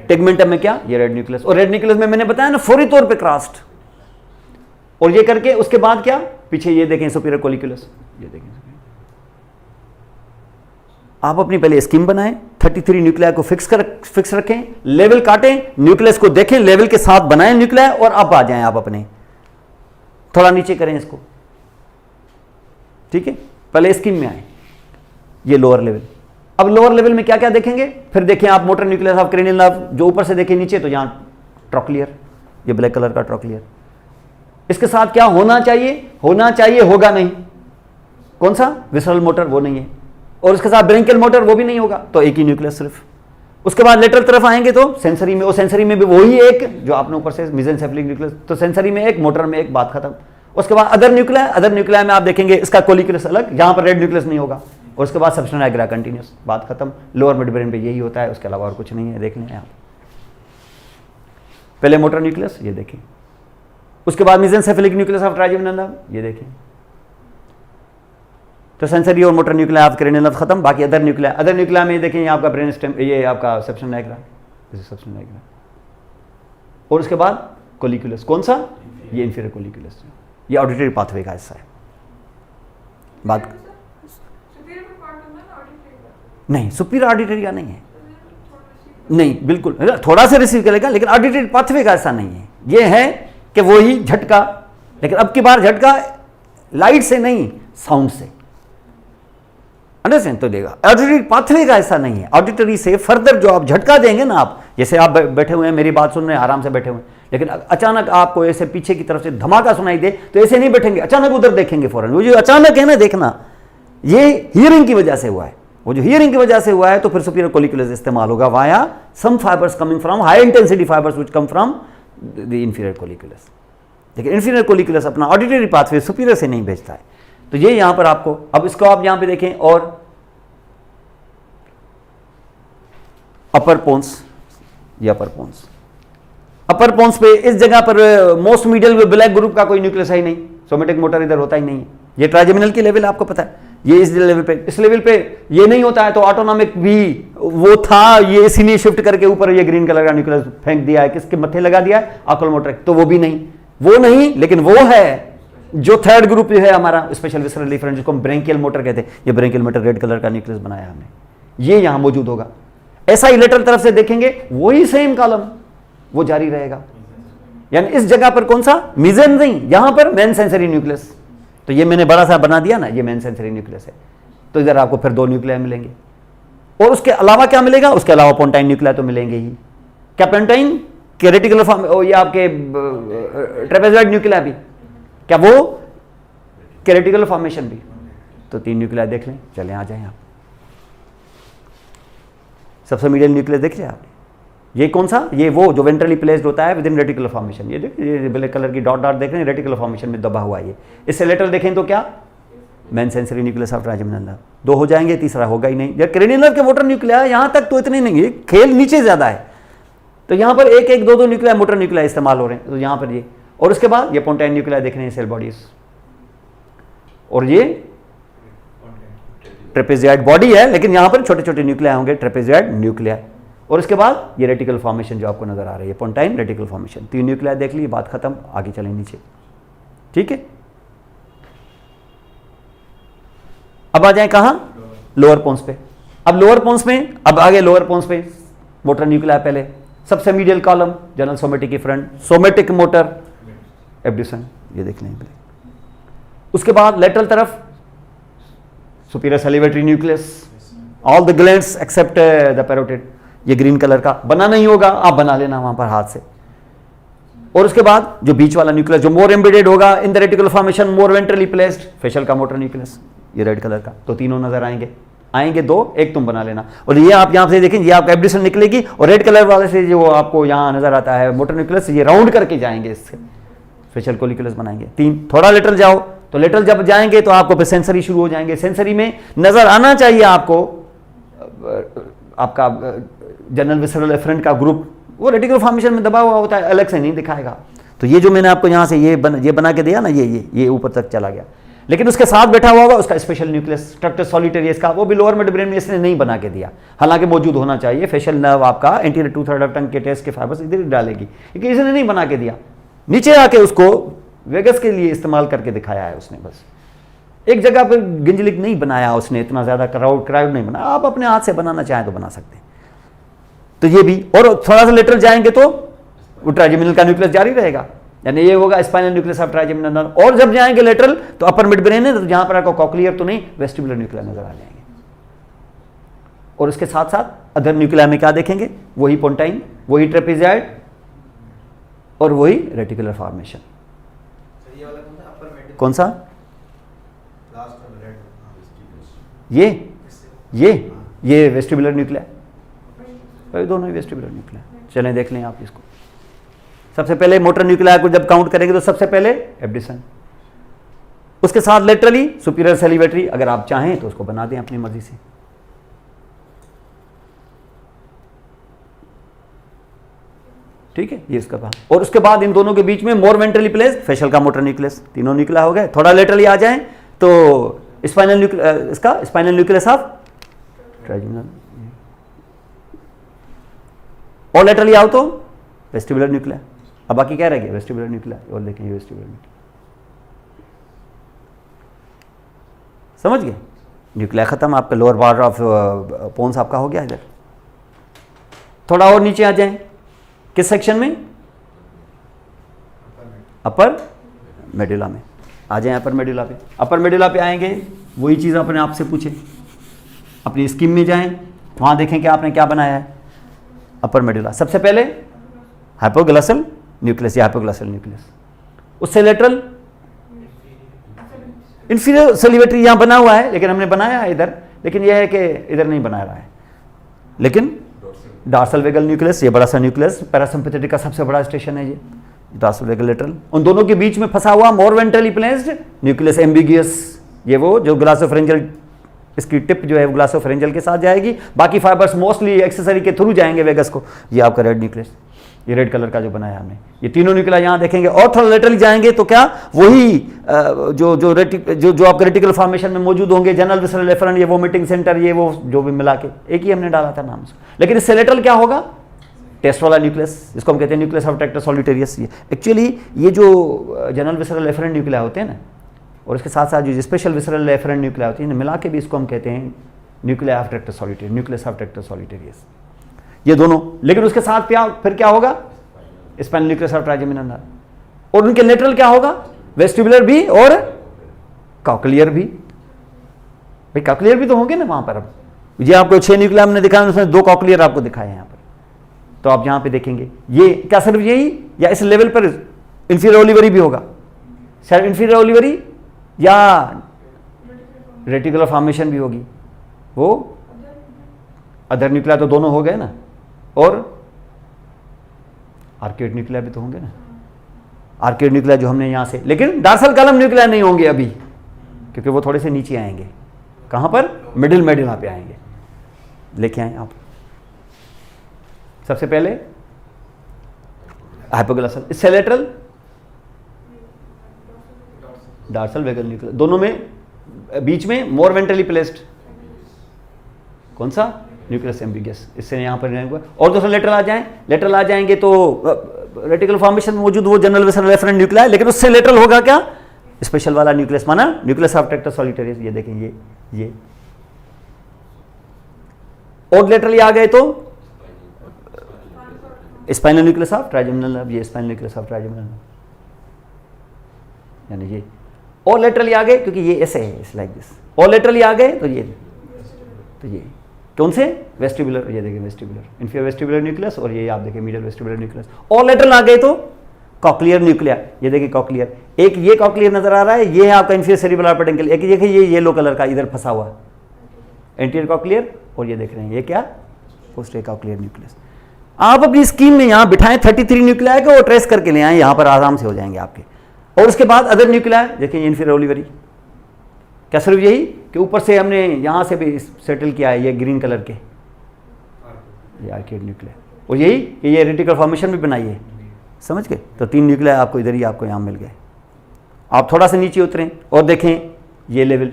Speaker 2: टेगमेंटम में क्या, ये रेड न्यूक्लियस। और रेड न्यूक्लियस में मैंने बताया ना फौरी तौर पे क्रॉस्ड, और ये करके उसके बाद क्या, पीछे ये देखें सुपीरियर कोलिकुलस, ये देखें। आप अपनी पहले स्कीम बनाएं, 33 न्यूक्लियर को फिक्स रखें, लेवल काटें, न्यूक्लियस को देखें, लेवल के साथ बनाएं न्यूक्लियर, और अब आ जाएं आप अपने, थोड़ा नीचे करें इसको, ठीक है। पहले स्कीम में आए, ये लोअर लेवल। अब लोअर लेवल में क्या क्या देखेंगे, फिर देखें आप motor nucleus of cranial nerve, जो ऊपर से देखें नीचे तो यहां ट्रोक्लियर, ये ब्लैक कलर का ट्रोक्लियर। इसके साथ क्या होना चाहिए, होगा नहीं, कौन सा, विसरल मोटर, वो नहीं है। और इसके साथ ब्रेंकियल मोटर, वो भी नहीं होगा, तो एक ही न्यूक्लियस सिर्फ। उसके बाद लेटरल तरफ आएंगे तो सेंसरी में, और सेंसरी में भी वही एक जो आपने ऊपर से मेसेंसेफेलिक न्यूक्लियस, तो सेंसरी में एक, मोटर में एक, बात खत्म। उसके बाद अदर न्यूक्लियर में आप देखेंगे इसका कोलिकुलस अलग, यहां पर रेड न्यूक्लियस नहीं होगा। और उसके बाद सबसेंस नाइग्रा कंटिन्यूस, बात खत्म। लोअर मिड ब्रेन पे यही होता है, उसके अलावा और कुछ नहीं है, देख लें आप। पहले मोटर न्यूक्लियस, ये देखें। उसके बाद मेसेंसेफेलिक न्यूक्लियस ऑफ ट्राइजेमिनल नर्व, ये देखें। तो सेंसरी और motor nuclear of cranial nerve खत्म। बाकी अदर न्यूक्लियर में देखें, ये आपका ब्रेन स्टेम, ये आपका सबसेंस नाइग्रा, सबसेंस नाइग्रा। और उसके बाद कोलिकुलस, कौन सा, ये इंफीरियर कोलिकुलस, ये ऑडिटरी पाथवे का हिस्सा है। बात नहीं, सुपीरियर ऑडिटरी का नहीं है, नहीं बिल्कुल, थोड़ा सा रिसीव करेगा, लेकिन ऑडिटरी पाथवे का ऐसा नहीं है। ये है कि वो ही झटका, लेकिन अब की बार झटका लाइट से नहीं, साउंड से, अंडरस्टैंड, तो देगा। ऑडिटरी पाथवे का ऐसा नहीं है, ऑडिटरी से फर्दर जो आप झटका देंगे ना, आप जैसे आप बैठे हुए हैं, मेरी बात सुन रहे हैं, आराम से बैठे हुए हैं, लेकिन अचानक आपको ऐसे पीछे की तरफ से धमाका सुनाई दे, तो ऐसे नहीं बैठेंगे, अचानक उधर देखेंगे फौरन। वो जो अचानक है ना देखना, ये हियरिंग की वजह से हुआ है। वो जो हियरिंग की वजह से हुआ है, तो फिर सुपीरियर कोलिकुलस इस्तेमाल होगा via some fibres coming from high intensity fibres which come from the inferior colliculus. लेकिन इंफीरियर कोलिकुलस अपना ऑडिटरी पाथवे सुपीरियर से नहीं भेजता है। तो ये यहां पर आपको, अब इसको आप यहां पे देखें, और अपर पोन्स, ये अपर पोन्स, अपर पोन्स पे इस जगह पर मोस्ट मीडियल में ब्लैक ग्रुप का कोई न्यूक्लियस है ही नहीं, सोमेटिक मोटर इधर होता ही नहीं है। ये ट्राइजेमिनल की लेवल आपको पता है, ये इस लेवल पे ये नहीं होता है, तो ऑटोनॉमिक भी वो था, ये इसीलिए शिफ्ट करके ऊपर ये ग्रीन कलर का न्यूक्लियस फेंक दिया है, किसके मत्थे लगा दिया है, आक्लोमोटर, तो वो भी नहीं, लेकिन वो है जो थर्ड ग्रुप है हमारा स्पेशल विसरल डिफरेंस, जिसको हम ब्रेंकियल मोटर कहते हैं। ये ब्रेंकियल मोटर रेड कलर का न्यूक्लियस बनाया हमने, ये यहां मौजूद होगा। ऐसा ही लेटरल तरफ से देखेंगे, वही सेम कॉलम वो जारी रहेगा। यानी इस जगह पर कौन सा, मीजन नहीं, यहां पर मेन सेंसरी न्यूक्लियस, तो ये मैंने बड़ा सा बना दिया ना, ये मेन सेंसरी न्यूक्लियस है। तो इधर आपको फिर 2 न्यूक्लियर मिलेंगे, और उसके अलावा क्या मिलेगा, उसके अलावा पोंटाइन न्यूक्लियर तो मिलेंगे ही। क्या पोंटाइन के रेटिकुलर फॉर्म, ये आपके ट्रेपेजॉइड न्यूक्लियर भी, क्या वो के रेटिकुलर फॉर्मेशन भी, तो 3 न्यूक्लियर देख लें। चलें आ जाएं आप, सबसे मीडियल न्यूक्लियस देख लिया आपने, ये कौन सा, ये वो जो वेंट्रली प्लेस्ड होता है विद इन रेटिकुलर फॉर्मेशन। ये देखिए, ये ब्लैक कलर की डॉट देख रहे हैं, रेटिकुलर फॉर्मेशन में दबा हुआ है ये। इससे लेटरल देखें तो क्या, main sensory nucleus of trigeminal nerve. 2 हो जाएंगे, तीसरा होगा ही नहीं। जब क्रेनियल नर्व के मोटर न्यूक्लियर यहां तक तो इतने नहीं है, खेल नीचे ज्यादा है, तो यहां पर 1-1, 2-2 न्यूक्लियर मोटर न्यूक्लियर इस्तेमाल हो रहे हैं, तो यहां पर ये। और उसके बाद ये पोंटाइन न्यूक्लियर देख रहे हैं, सेल बॉडीज, और ये ट्रेपेजॉइड बॉडी है, लेकिन यहां पर छोटे छोटे न्यूक्लियर होंगे, ट्रेपेजॉइड न्यूक्लियर। और उसके बाद ये रेटिकल फॉर्मेशन जो आपको नजर आ रही है, पोंटाइन रेटिकल फॉर्मेशन। 3 न्यूक्लियर देख ली, बात खत्म, आगे चलें नीचे, ठीक है। अब आ जाए कहां, लोअर पोन्स पे। अब लोअर पोन्स में, अब आगे लोअर पोन्स पे मोटर न्यूक्लियर पहले, सबसे मीडियल कॉलम जनरल सोमेटिक की फ्रंट, सोमेटिक मोटर एब्ड्यूसन, ये देख लें। उसके बाद लेटरल तरफ superior salivatory nucleus, all the glands except the parotid, ये ग्रीन कलर का बना नहीं होगा, आप बना लेना वहां पर हाथ से। और उसके बाद जो बीच वाला न्यूक्लियस जो मोर एम्बेडेड होगा in the reticular formation, more ventrally placed, facial का मोटर न्यूक्लियस, ये रेड कलर का, तो तीनों नजर आएंगे। आएंगे 2, एक तुम बना लेना। और ये आप यहाँ से देखें, ये आपका एब्डिशन निकलेगी और रेड कलर वाले से जो आपको यहाँ नजर आता है मोटर न्यूक्लियस, ये राउंड करके जाएंगे, इससे फेशियल कोलिकुलस बनाएंगे। 3 थोड़ा लेटरल जाओ, तो लेटरल जब जाएंगे तो आपको फिर सेंसरी शुरू हो जाएंगे। सेंसरी में नजर आना चाहिए आपको आपका जनरल विसरल एफरेंट का ग्रुप, वो रेटिकुलर फॉर्मेशन में दबा हुआ होता है, अलग से नहीं दिखाएगा। तो ये जो मैंने आपको यहाँ से ये बना के दिया ना, ये ऊपर तक चला गया, लेकिन उसके साथ बैठा हुआ होगा उसका स्पेशल न्यूक्लियस ट्रैक्टर सॉलिटेरियस का, वो भी लोअर मिड ब्रेन में इसने नहीं बना के दिया, हालांकि मौजूद होना चाहिए। फेशियल नर्व आपका एंटीरियर 2/3 ऑफ टंग के टेस्ट के फाइबर्स इधर डालेगी, लेकिन इसने नहीं बना के दिया। नीचे आके उसको वेगस के लिए इस्तेमाल करके दिखाया है उसने, बस एक जगह पर गिंजलिक नहीं बनाया उसने, इतना ज्यादा क्राउड नहीं बनाया। आप अपने हाथ से बनाना चाहें तो बना सकते हैं। तो ये भी, और थोड़ा सा लेटरल जाएंगे तो वो ट्राइजेमिनल का न्यूक्लियस जारी रहेगा, यानी ये होगा spinal nucleus of trigeminal nerve. और जब जाएंगे लेटरल तो अपर मिड ब्रेन है, तो जहां पर आपको कॉक्लियर तो नहीं, वेस्टिबुलर न्यूक्लिया नजर आ जाएंगे। और उसके साथ साथ अदर न्यूक्लिया में क्या देखेंगे, वही पोंटाइन, वही ट्रेपेजॉइड और वही रेटिकुलर फॉर्मेशन। कौन सा? ये वेस्टिबुलर न्यूक्लिया, दोनों ही वेस्टिबुलर न्यूक्लिया। चलें देख लें आप इसको। सबसे पहले मोटर न्यूक्लिया को जब काउंट करेंगे तो सबसे पहले एब्डिशन, उसके साथ लेटरली सुपीरियर सैलिवेटरी, अगर आप चाहें तो उसको बना दें अपनी मर्जी से। ठीक है, ये इसका बात। और उसके बाद इन दोनों के बीच में मोर वेंट्रली प्लेस्ड फेशियल का मोटर न्यूक्लियस, तीनों न्यूक्लिया हो गए। थोड़ा लेटरली आ जाएं तो स्पाइनल न्यूक्लियस, इसका स्पाइनल न्यूक्लियस ऑफ ट्राइजेमिनल, और लेटरली आओ तो वेस्टिबुलर न्यूक्लिया। अब बाकी क्या रह गया, वेस्टिबुलर न्यूक्लिया। और देखें ये वेस्टिबुलर न्यूक्लिया, समझ गए? न्यूक्लिया खत्म, आपका लोअर पार्ट ऑफ पोन्स आपका हो गया इधर। थोड़ा और नीचे आ जाएं, किस सेक्शन में? अपर मेडुला में आ जाएं। अपर मेडुला पे, अपर मेडुला पे आएंगे, वही चीज़ अपने आप से पूछें, अपनी स्कीम में जाएं, वहां देखें कि आपने क्या बनाया है। अपर मेडुला सबसे पहले हाइपोग्लॉसल न्यूक्लियस या हाइपोग्लॉसल न्यूक्लियस, उससे लेटरल इंफीरियर सैलिवेटरी यहां बना हुआ है, लेकिन हमने बनाया है इधर, लेकिन यह है कि इधर नहीं बना रहा है। लेकिन डार्सल वेगल न्यूक्लियस, ये बड़ा सा न्यूक्लियस, पैरासिम्पैथेटिक का सबसे बड़ा स्टेशन है ये डार्सल वेगल लेटरल। उन दोनों के बीच में फंसा हुआ मोर वेंट्रली प्लेस्ड न्यूक्लियस एम्बिगियस, ये वो जो ग्लासोफरेंजियल, इसकी टिप जो है वो ग्लासोफरेंजियल के साथ जाएगी, बाकी फाइबर्स मोस्टली एक्सेसरी के थ्रू जाएंगे वेगस को। ये आपका रेड न्यूक्लियस, ये रेड कलर का जो बनाया हमने, ये तीनों न्यूक्लिया यहां देखेंगे। और थोड़ा लेटरली जाएंगे तो क्या, वही जो आपके रेटिकुलर फॉर्मेशन में मौजूद होंगे, जनरल विसरल एफरेंट, ये वोमिटिंग सेंटर, ये वो जो भी मिला के एक ही हमने डाला था नाम से। लेकिन इससे लेटरल क्या होगा, टेस्ट वाला न्यूक्लियस, जिसको हम कहते हैं न्यूक्लियस ऑफ ट्रैक्टर सॉलिटेरियस। ये एक्चुअली ये जो जनरल विसरल एफरेंट न्यूक्लिया होते हैं ना, और इसके साथ साथ जो स्पेशल विसरल एफरेंट न्यूक्लिया होती है, मिला के भी इसको हम कहते हैं nuclei of tractus solitarius, nucleus of tractus solitarius, ये दोनों। लेकिन उसके साथ फिर क्या होगा, spinal nucleus of trigeminal nerve. और उनके लेटरल क्या होगा, वेस्टिबुलर भी और कॉक्लियर भी। भाई कॉक्लियर भी तो होंगे ना वहां पर। अब ये आपको 6 न्यूक्लिया हमने दिखाया, उसमें 2 कॉक्लियर आपको दिखाए हैं यहाँ पर। तो आप यहां पे देखेंगे, ये क्या सिर्फ यही, या इस लेवल पर इंफीरियर ओलिवरी भी होगा, शायद इंफीरियर ओलिवरी या रेटिकुलर फॉर्मेशन भी होगी, वो अदर न्यूक्लिया तो दोनों हो गए ना, और आर्केड न्यूक्लिया भी तो होंगे ना, आर्केड न्यूक्लिया जो हमने यहां से। लेकिन डार्सल कॉलम न्यूक्लिया नहीं होंगे अभी, क्योंकि वो थोड़े से नीचे आएंगे। कहां पर, मिडिल मेडुला पे आएंगे। लेके आए आप सबसे पहले हाइपोग्लॉसल, इससे लेटरल डार्सल वेगल न्यूक्लिया, दोनों में बीच में मोर वेंट्रली प्लेस्ड कौन सा, न्यूक्लियस एम्बिगियस, इससे यहां पर। और दूसरा लेटरल आ जाएं, लेटरल आ जाएंगे तो रेटिकुलर फॉर्मेशन में मौजूद वो जनरल विसरल एफरेंट न्यूक्लिया, लेकिन उससे लेटरल होगा क्या, स्पेशल वाला न्यूक्लियस, माना न्यूक्लियस ऑफ ट्रैक्टर सॉलिटेरियस। ये देखें ये और लेटरली आ गए तो spinal nucleus of trigeminal nerve, ये spinal nucleus of trigeminal nerve, यानी ये। और लेटरली आ गए क्योंकि ये ऐसे है, इट्स लाइक दिस। और लेटरली आ गए तो ये कौन से, वेस्टिबुलर, ये देखिए वेस्टिबुलर, इंफीरियर वेस्टिबुलर न्यूक्लियस, और ये आप देखिए मीडियल वेस्टिबुलर न्यूक्लियस। और लेटरल आ गए तो कॉक्लियर न्यूक्लिया, ये देखिए कॉक्लियर, एक ये कॉक्लियर नजर आ रहा है, ये है आपका इंफीरियर सेरिब्रल पेडिकल, एक देखिए ये येलो कलर का इधर फंसा हुआ, एंटीरियर कॉक्लियर, और ये देख रहे हैं ये क्या, पोस्टीरियर कॉक्लियर न्यूक्लियस। आप अपनी स्कीम में यहां बिठाएं 33 न्यूक्लियाई को और ट्रेस करके ले आए, यहां पर आराम से हो जाएंगे आपके। और उसके बाद अदर न्यूक्लियाई देखिए, इंफीरियर ओलिवरी, क्या सिर्फ यही कि ऊपर से हमने यहां से भी सेटल किया है ये ग्रीन कलर के, ये आर्किड न्यूक्लियाई, और यही कि ये रेटिकल फॉर्मेशन भी बनाई है, समझ गए। तो 3 न्यूक्लियाई आपको इधर ही आपको यहां मिल गए। आप थोड़ा सा नीचे उतरें और देखें ये लेवल।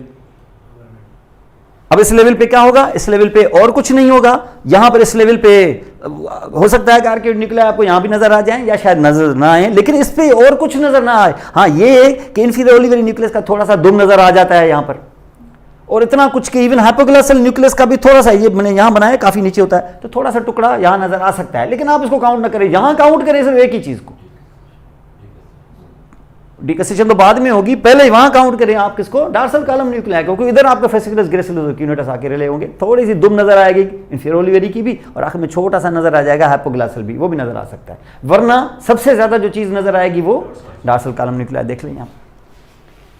Speaker 2: अब इस लेवल पे क्या होगा, इस लेवल पे और कुछ नहीं होगा, यहां पर इस लेवल पे हो सकता है कि आर्किड न्यूक्लियाई आपको यहां भी नजर आ जाए या शायद नजर ना आए, लेकिन इस पे और कुछ नजर ना आए। हाँ ये है कि इंफीरियर ओलिवरी न्यूक्लियस का थोड़ा सा दुम नजर आ जाता है यहां पर, और इतना कुछ कि इवन हाइपोग्लासल न्यूक्लियस का भी थोड़ा सा, ये मैंने यहां बनाया काफी नीचे होता है, तो थोड़ा सा टुकड़ा यहां नजर आ सकता है, लेकिन आप इसको काउंट ना करें, यहां काउंट करें सिर्फ एक ही चीज को। डिकसेशन तो बाद में होगी, पहले वहां काउंट करें आप किसको, डार्सल कॉलम न्यूक्लियाई, क्योंकि इधर आपका फेसिकुलस ग्रेसिलस क्यूनेटस आके रिले होंगे, थोड़ी सी दुम नजर आएगी इंफीरियर ओलिवरी की भी, और आखिर में छोटा सा नजर आ जाएगा हाइपोग्लासल भी, वो भी नजर आ सकता है। वरना सबसे ज्यादा जो चीज नजर आएगी वो डार्सल कॉलम न्यूक्लियाई। देख लें आप,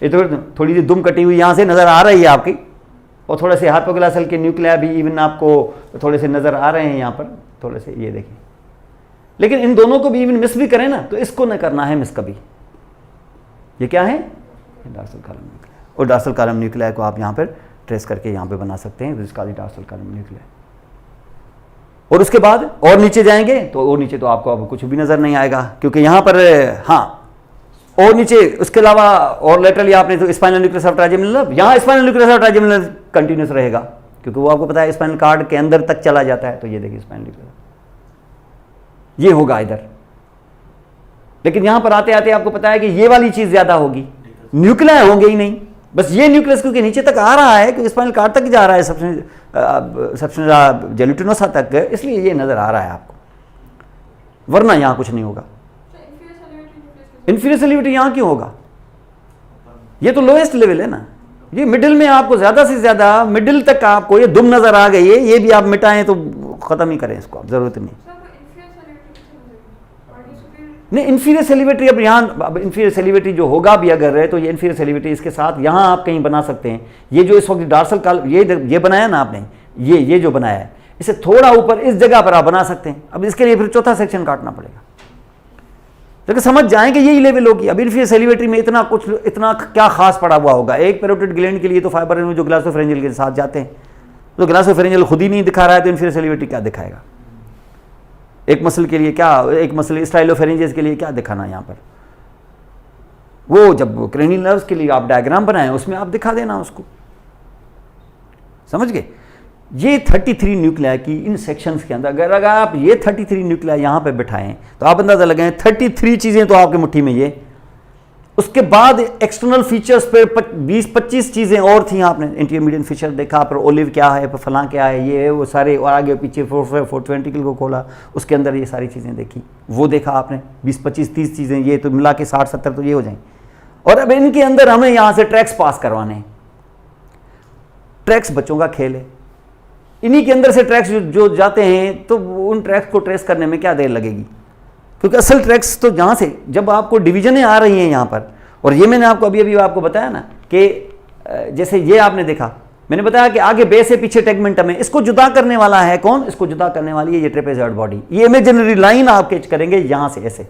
Speaker 2: ये तो थोड़ी सी दुम कटी हुई यहां से नजर आ रही है आपकी, और थोड़े से हाइपोग्लासल के न्यूक्लियाई भी इवन आपको थोड़े से नजर आ रहे हैं यहाँ पर, थोड़े से ये देखिए। लेकिन इन दोनों को भी इवन मिस भी करें ना तो इसको न करना है मिस कभी। ये क्या है, डार्सल कॉलम न्यूक्लियाई, और डार्सल कॉलम न्यूक्लियाई को आप यहाँ पर ट्रेस करके यहाँ पे बना सकते हैं, डार्सल कॉलम न्यूक्लियाई। और उसके बाद और नीचे जाएंगे तो और नीचे तो आपको अब कुछ भी नजर नहीं आएगा, क्योंकि यहाँ पर हाँ और नीचे उसके अलावा और लेटरली आपने तो स्पाइनल न्यूक्लियस ऑफ ट्राइजेमिनल, यहाँ spinal nucleus of trigeminal continuous रहेगा, क्योंकि वो आपको पता है स्पाइनल कार्ड के अंदर तक चला जाता है। तो ये देखिए स्पाइनल न्यूक्लियस ये होगा इधर, लेकिन यहां पर आते आते आपको पता है कि ये वाली चीज ज्यादा होगी, न्यूक्लियाई होंगे ही नहीं, बस ये न्यूक्लियस क्योंकि नीचे तक आ रहा है, क्योंकि स्पाइनल कार्ड तक जा रहा है, सबसे जेलुटिनोसा तक, इसलिए ये नजर आ रहा है आपको, वरना यहां कुछ नहीं होगा। इंफीरियर सेल्यूलिटी यहां क्यों होगा, ये तो लोएस्ट लेवल है ना, ये मिडिल में आपको ज्यादा से ज्यादा मिडिल तक आपको ये दुम नजर आ गई है, ये भी आप मिटाएं तो खत्म ही करें इसको, आप जरूरत नहीं। नहीं इंफीरियर सेलिवेटरी अब यहाँ, अब इंफीरियर सेलिवेटरी जो होगा भी अगर है तो ये इंफीरियर सेलिवेटरी इसके साथ यहाँ आप कहीं बना सकते हैं। ये जो इस वक्त डार्सल कॉलम ये बनाया ना आपने, ये जो बनाया है, इसे थोड़ा ऊपर इस जगह पर आप बना सकते हैं। अब इसके लिए फिर चौथा सेक्शन काटना पड़ेगा, लेकिन समझ जाएं कि यही लेवल होगी। अब इंफीरियर सेलिवेटरी में इतना कुछ, इतना क्या खास पड़ा हुआ होगा। एक पैरोटिड ग्लैंड के लिए तो फाइबर जो ग्लासोफेरेंजियल के साथ जाते हैं, तो ग्लासोफेरेंजियल खुद ही नहीं दिखा रहा है तो इंफीरियर सेलिवेटरी क्या दिखाएगा। एक मसल के लिए क्या, एक मसल स्टाइलोफेरेंजियस के लिए क्या दिखाना यहाँ पर, वो जब क्रेनियल नर्व्स के लिए आप डायग्राम बनाएं उसमें आप दिखा देना उसको, समझ गए। ये 33 न्यूक्लियाई की इन सेक्शंस के अंदर अगर आप ये 33 न्यूक्लियाई यहाँ पे बिठाएं तो आप अंदाजा लगाएं 33 चीजें तो आपकी मुट्ठी में ये, उसके बाद एक्सटर्नल फीचर्स पे 20-25 चीजें और थी। आपने इंटरमीडिएट फीचर देखा, पर ओलिव क्या है, पर फलां क्या है, ये है वो सारे, और आगे पीछे फोर्थ वेंट्रिकल को खोला, उसके अंदर ये सारी चीजें देखी, वो देखा आपने 20-25-30 चीजें, ये तो मिला के 60-70 तो ये हो जाएंगे। और अब इनके अंदर हमें यहाँ से ट्रैक्स पास करवाने हैं। ट्रैक्स बच्चों का खेल है, इन्हीं के अंदर से ट्रैक्स जो जाते हैं तो उन ट्रैक्स को ट्रेस करने में क्या देर लगेगी, क्योंकि असल ट्रैक्स तो जहाँ से जब आपको डिवीजनें आ रही हैं यहाँ पर, और ये मैंने आपको अभी आपको बताया ना कि जैसे ये आपने देखा, मैंने बताया कि आगे बेस से पीछे टेगमेंटम है, इसको जुदा करने वाला है कौन, इसको जुदा करने वाली है ये ट्रेपेजॉइड बॉडी। ये इमेजिनरी लाइन आप कैच करेंगे यहाँ से ऐसे,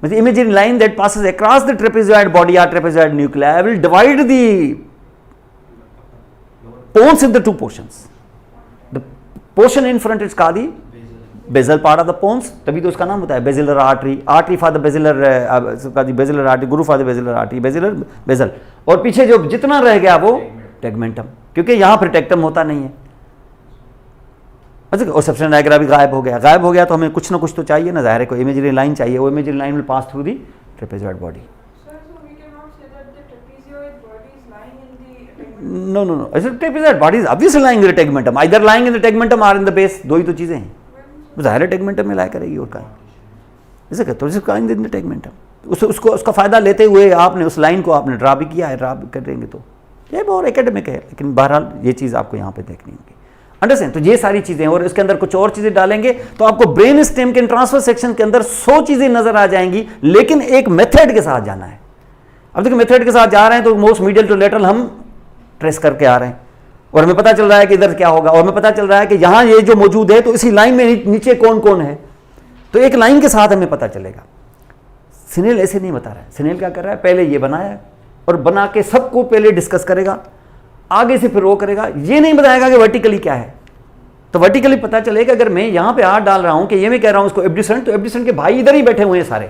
Speaker 2: मतलब imaginary line that passes across the trapezoid body or trapezoid nuclei will divide the pons in the two portions. The portion in front is called the basal part of the pons, तभी तो उसका नाम होता है basilar artery for the basilar artery, guru for the basilar artery, basal, और पीछे जो जितना रह गया वो tegmentum, क्योंकि यहाँ पर टेक्टम होता नहीं है। अच्छा, और सबसे नाइग्रा भी गायब हो गया तो हमें कुछ ना कुछ तो चाहिए ना, जाहिर है कोई इमेजिनरी लाइन चाहिए, वो imaginary line will pass through the trapezoid body. No. Trapezoid body is obviously lying in the tegmentum, either lying in the tegmentum or in the base, दो ही तो चीजें हैं। जाहिर है tegmentum में लाया करेगी और कहीं, ऐसे कहते हैं lying in the tegmentum। उसका फायदा लेते हुए आपने उस लाइन को आपने ड्रा भी किया है, ड्रा करेंगे तो ये बहुत एकेडमिक है, लेकिन बहरहाल ये चीज़ आपको यहाँ पे देखनी होगी। अंडरस्टैंड, तो ये सारी चीजें, और इसके अंदर कुछ और चीजें डालेंगे तो आपको ब्रेन स्टेम के ट्रांसफर सेक्शन के अंदर 100 चीजें नजर आ जाएंगी, लेकिन एक मेथड के साथ जाना है। अब देखिए मेथड के साथ जा रहे हैं तो मोस्ट मीडियल टू लेटरल हम ट्रेस करके आ रहे हैं और हमें पता चल रहा है कि इधर क्या होगा, और हमें पता चल रहा है कि यहाँ ये जो मौजूद है तो इसी लाइन में नीचे कौन कौन है, तो एक लाइन के साथ हमें पता चलेगा। स्नेल ऐसे नहीं बता रहा है। स्नेल क्या कर रहा है, पहले ये बनाया और बना के सबको पहले डिस्कस करेगा, आगे से फिर वो करेगा, ये नहीं बताएगा कि वर्टिकली क्या है। तो वर्टिकली पता चलेगा अगर मैं यहाँ पे हाथ डाल रहा हूँ कि ये मैं कह रहा हूँ इसको एब्ड्यूसेंट, तो एब्ड्यूसेंट के भाई इधर ही बैठे हुए हैं सारे,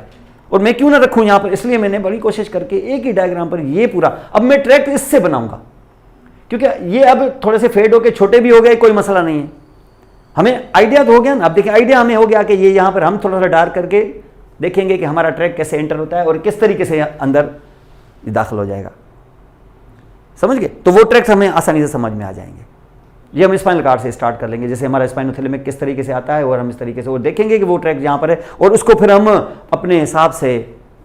Speaker 2: और मैं क्यों ना रखूँ यहाँ पर। इसलिए मैंने बड़ी कोशिश करके एक ही डायग्राम पर ये पूरा, अब मैं ट्रैक्ट इससे बनाऊंगा क्योंकि ये अब थोड़े से फेड होके छोटे भी हो गए, कोई मसला नहीं है, हमें आइडिया तो हो गया ना। अब देखिए आइडिया हमें हो गया कि ये यहाँ पर हम थोड़ा सा डार्क करके देखेंगे कि हमारा ट्रैक कैसे एंटर होता है और किस तरीके से अंदर दाखिल हो जाएगा, समझ गए। तो वो ट्रैक्स हमें आसानी से समझ में आ जाएंगे। ये हम स्पाइनल कार्ड से स्टार्ट कर लेंगे, जैसे हमारा स्पाइनोथैलेमिक किस तरीके से आता है, और हम इस तरीके से वो देखेंगे कि वो ट्रैक यहाँ पर है, और उसको फिर हम अपने हिसाब से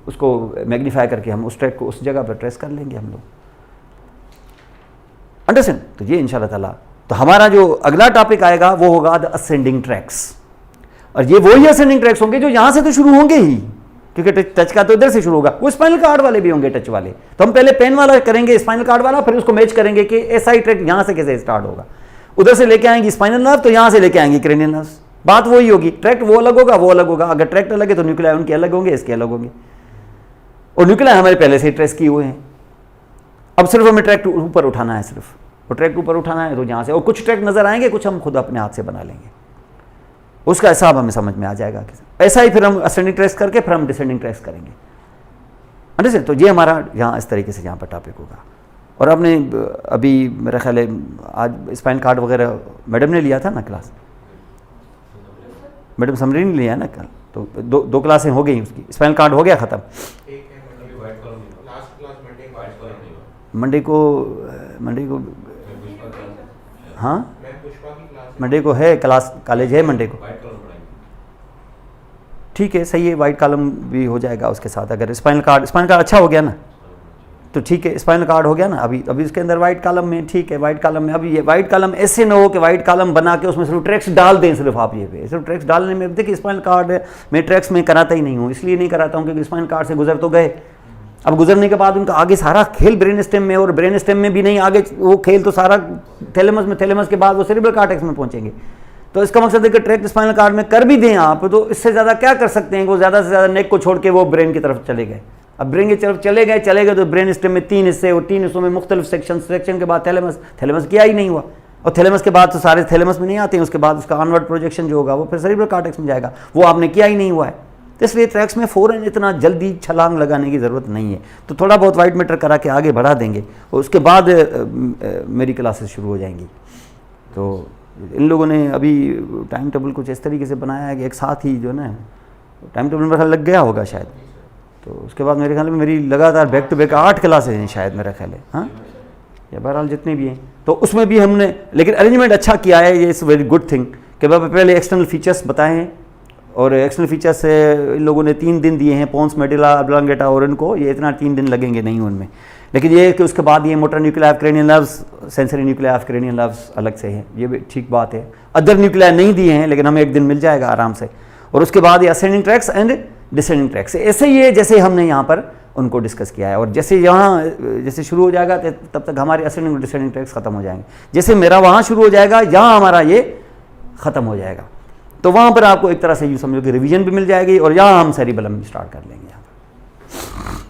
Speaker 2: उसको मैग्नीफाई करके हम उस ट्रैक को उस जगह पर ट्रेस कर लेंगे हम लोग, अंडरस्टैंड। तो ये इंशाल्लाह ताला तो हमारा जो अगला टॉपिक आएगा वो होगा द असेंडिंग ट्रैक्स, और ये वही असेंडिंग ट्रैक्स होंगे जो यहाँ से तो शुरू होंगे ही, क्योंकि टच का तो इधर से शुरू होगा, वो स्पाइनल कार्ड वाले भी होंगे टच वाले। तो हम पहले पेन वाला करेंगे, स्पाइनल कार्ड वाला, फिर उसको मैच करेंगे कि ऐसा ही ट्रैक यहाँ से कैसे स्टार्ट होगा। उधर से लेके आएंगे स्पाइनल नर्व, तो यहाँ से लेके आएंगे क्रेनियल नर्व, बात वही होगी। ट्रैक्ट वो अलग होगा, वो अलग होगा। अगर ट्रैक्ट अलग है तो न्यूक्लियाई उनके अलग होंगे, इसके अलग होंगे, और न्यूक्लियाई हमारे पहले से ही ट्रेस किए हुए हैं। अब सिर्फ हमें ट्रैक्ट ऊपर उठाना है, सिर्फ और ट्रैक्ट ऊपर उठाना है तो यहाँ से, और कुछ ट्रैक्ट नजर आएंगे, कुछ हम खुद अपने हाथ से बना लेंगे, उसका हिसाब हमें समझ में आ जाएगा। ऐसा ही फिर हम असेंडिंग ट्रेस करके फिर हम डिसेंडिंग ट्रेस करेंगे, अंडरस्टैंड। तो ये हमारा यहाँ इस तरीके से यहाँ पर टॉपिक होगा। और आपने अभी मेरा ख्याल है आज स्पाइन कार्ड वगैरह मैडम ने लिया था ना क्लास, मैडम समरी ने लिया है ना कल, तो दो क्लासें हो गई उसकी, स्पाइन कार्ड हो गया ख़त्म। मंडे को हाँ मंडे को है क्लास, कॉलेज है मंडे को, ठीक है सही है। वाइट कॉलम भी हो जाएगा उसके साथ, अगर स्पाइनल कार्ड अच्छा हो गया ना तो ठीक है, स्पाइनल कार्ड हो गया ना। अभी इसके अंदर वाइट कॉलम में ठीक है, वाइट कॉलम में अभी ये वाइट कॉलम ऐसे ना हो कि वाइट कॉलम बना के उसमें सिर्फ ट्रैक्स डाल दें, सिर्फ आप ये पे सिर्फ ट्रैक्स डालने में। देखिए स्पाइनल कार्ड में ट्रैक्स में कराता ही नहीं हूँ, इसलिए नहीं कराता हूँ क्योंकि स्पाइनल कार्ड से गुजर तो गए, अब गुजरने के बाद उनका आगे सारा खेल ब्रेन स्टेम में, और ब्रेन स्टेम में भी नहीं आगे वो खेल तो सारा थैलेमस में, थैलेमस के बाद वो सेरेब्रल कॉर्टेक्स में पहुंचेंगे। तो इसका मकसद है कि ट्रैक्ट स्पाइनल कार्ड में कर भी दें आप, तो इससे ज़्यादा क्या कर सकते हैं, वो ज़्यादा से ज़्यादा नेक को छोड़ के वो ब्रेन की तरफ चले गए। अब ब्रेन की तरफ चले गए तो ब्रेन स्टेम में 3 हिस्से, और 3 हिस्सों में मुख्तलिफ सेक्शन के बाद थैलेमस किया ही नहीं हुआ, और थैलेमस के बाद तो सारे थैलेमस में नहीं आते हैं, उसके बाद उसका ऑनवर्ड प्रोजेक्शन जो होगा वो फिर सेरेब्रल कॉर्टेक्स में जाएगा, वो आपने किया ही नहीं हुआ है। तो इसलिए ट्रैक्स में फ़ौरन इतना जल्दी छलांग लगाने की ज़रूरत नहीं है, तो थोड़ा बहुत वाइट मैटर करा के आगे बढ़ा देंगे, और उसके बाद मेरी क्लासेस शुरू हो जाएंगी। तो इन लोगों ने अभी टाइम टेबल कुछ इस तरीके से बनाया है कि एक साथ ही जो है ना टाइम टेबल मेरा ख्याल लग गया होगा शायद, तो उसके बाद मेरे ख्याल में मेरी लगातार बैक टू बैक 8 क्लासेज हैं शायद, मेरा ख्याल है, हाँ या बहरहाल जितने भी हैं। तो उसमें भी हमने लेकिन अरेंजमेंट अच्छा किया है, ये इज़ वेरी गुड थिंग कि पहले एक्सटर्नल फीचर्स बताए हैं, और एक्सटर्नल फीचर्स इन लोगों ने 3 दिन दिए हैं, पोन्स मेडुला ऑब्लांगेटा, और इनको ये इतना 3 दिन लगेंगे नहीं उनमें, लेकिन ये है कि उसके बाद ये motor nuclei of cranial nerves, sensory nuclei of cranial nerves अलग से हैं, ये भी ठीक बात है। अदर न्यूक्लियाई नहीं दिए हैं, लेकिन हमें एक दिन मिल जाएगा आराम से। और उसके बाद ये ascending tracks and descending tracks, ऐसे ही है जैसे हमने यहाँ पर उनको डिस्कस किया है। और जैसे यहाँ जैसे शुरू हो जाएगा तब तक हमारे असेंडिंग और डिसेंडिंग ट्रैक्स खत्म हो जाएंगे, जैसे मेरा वहाँ शुरू हो जाएगा यहाँ हमारा ये ख़त्म हो जाएगा। तो वहाँ पर आपको एक तरह से यूँ समझो कि रिवीजन भी मिल जाएगी, और यहाँ हम सेरिबेलम स्टार्ट कर लेंगे यहाँ पर।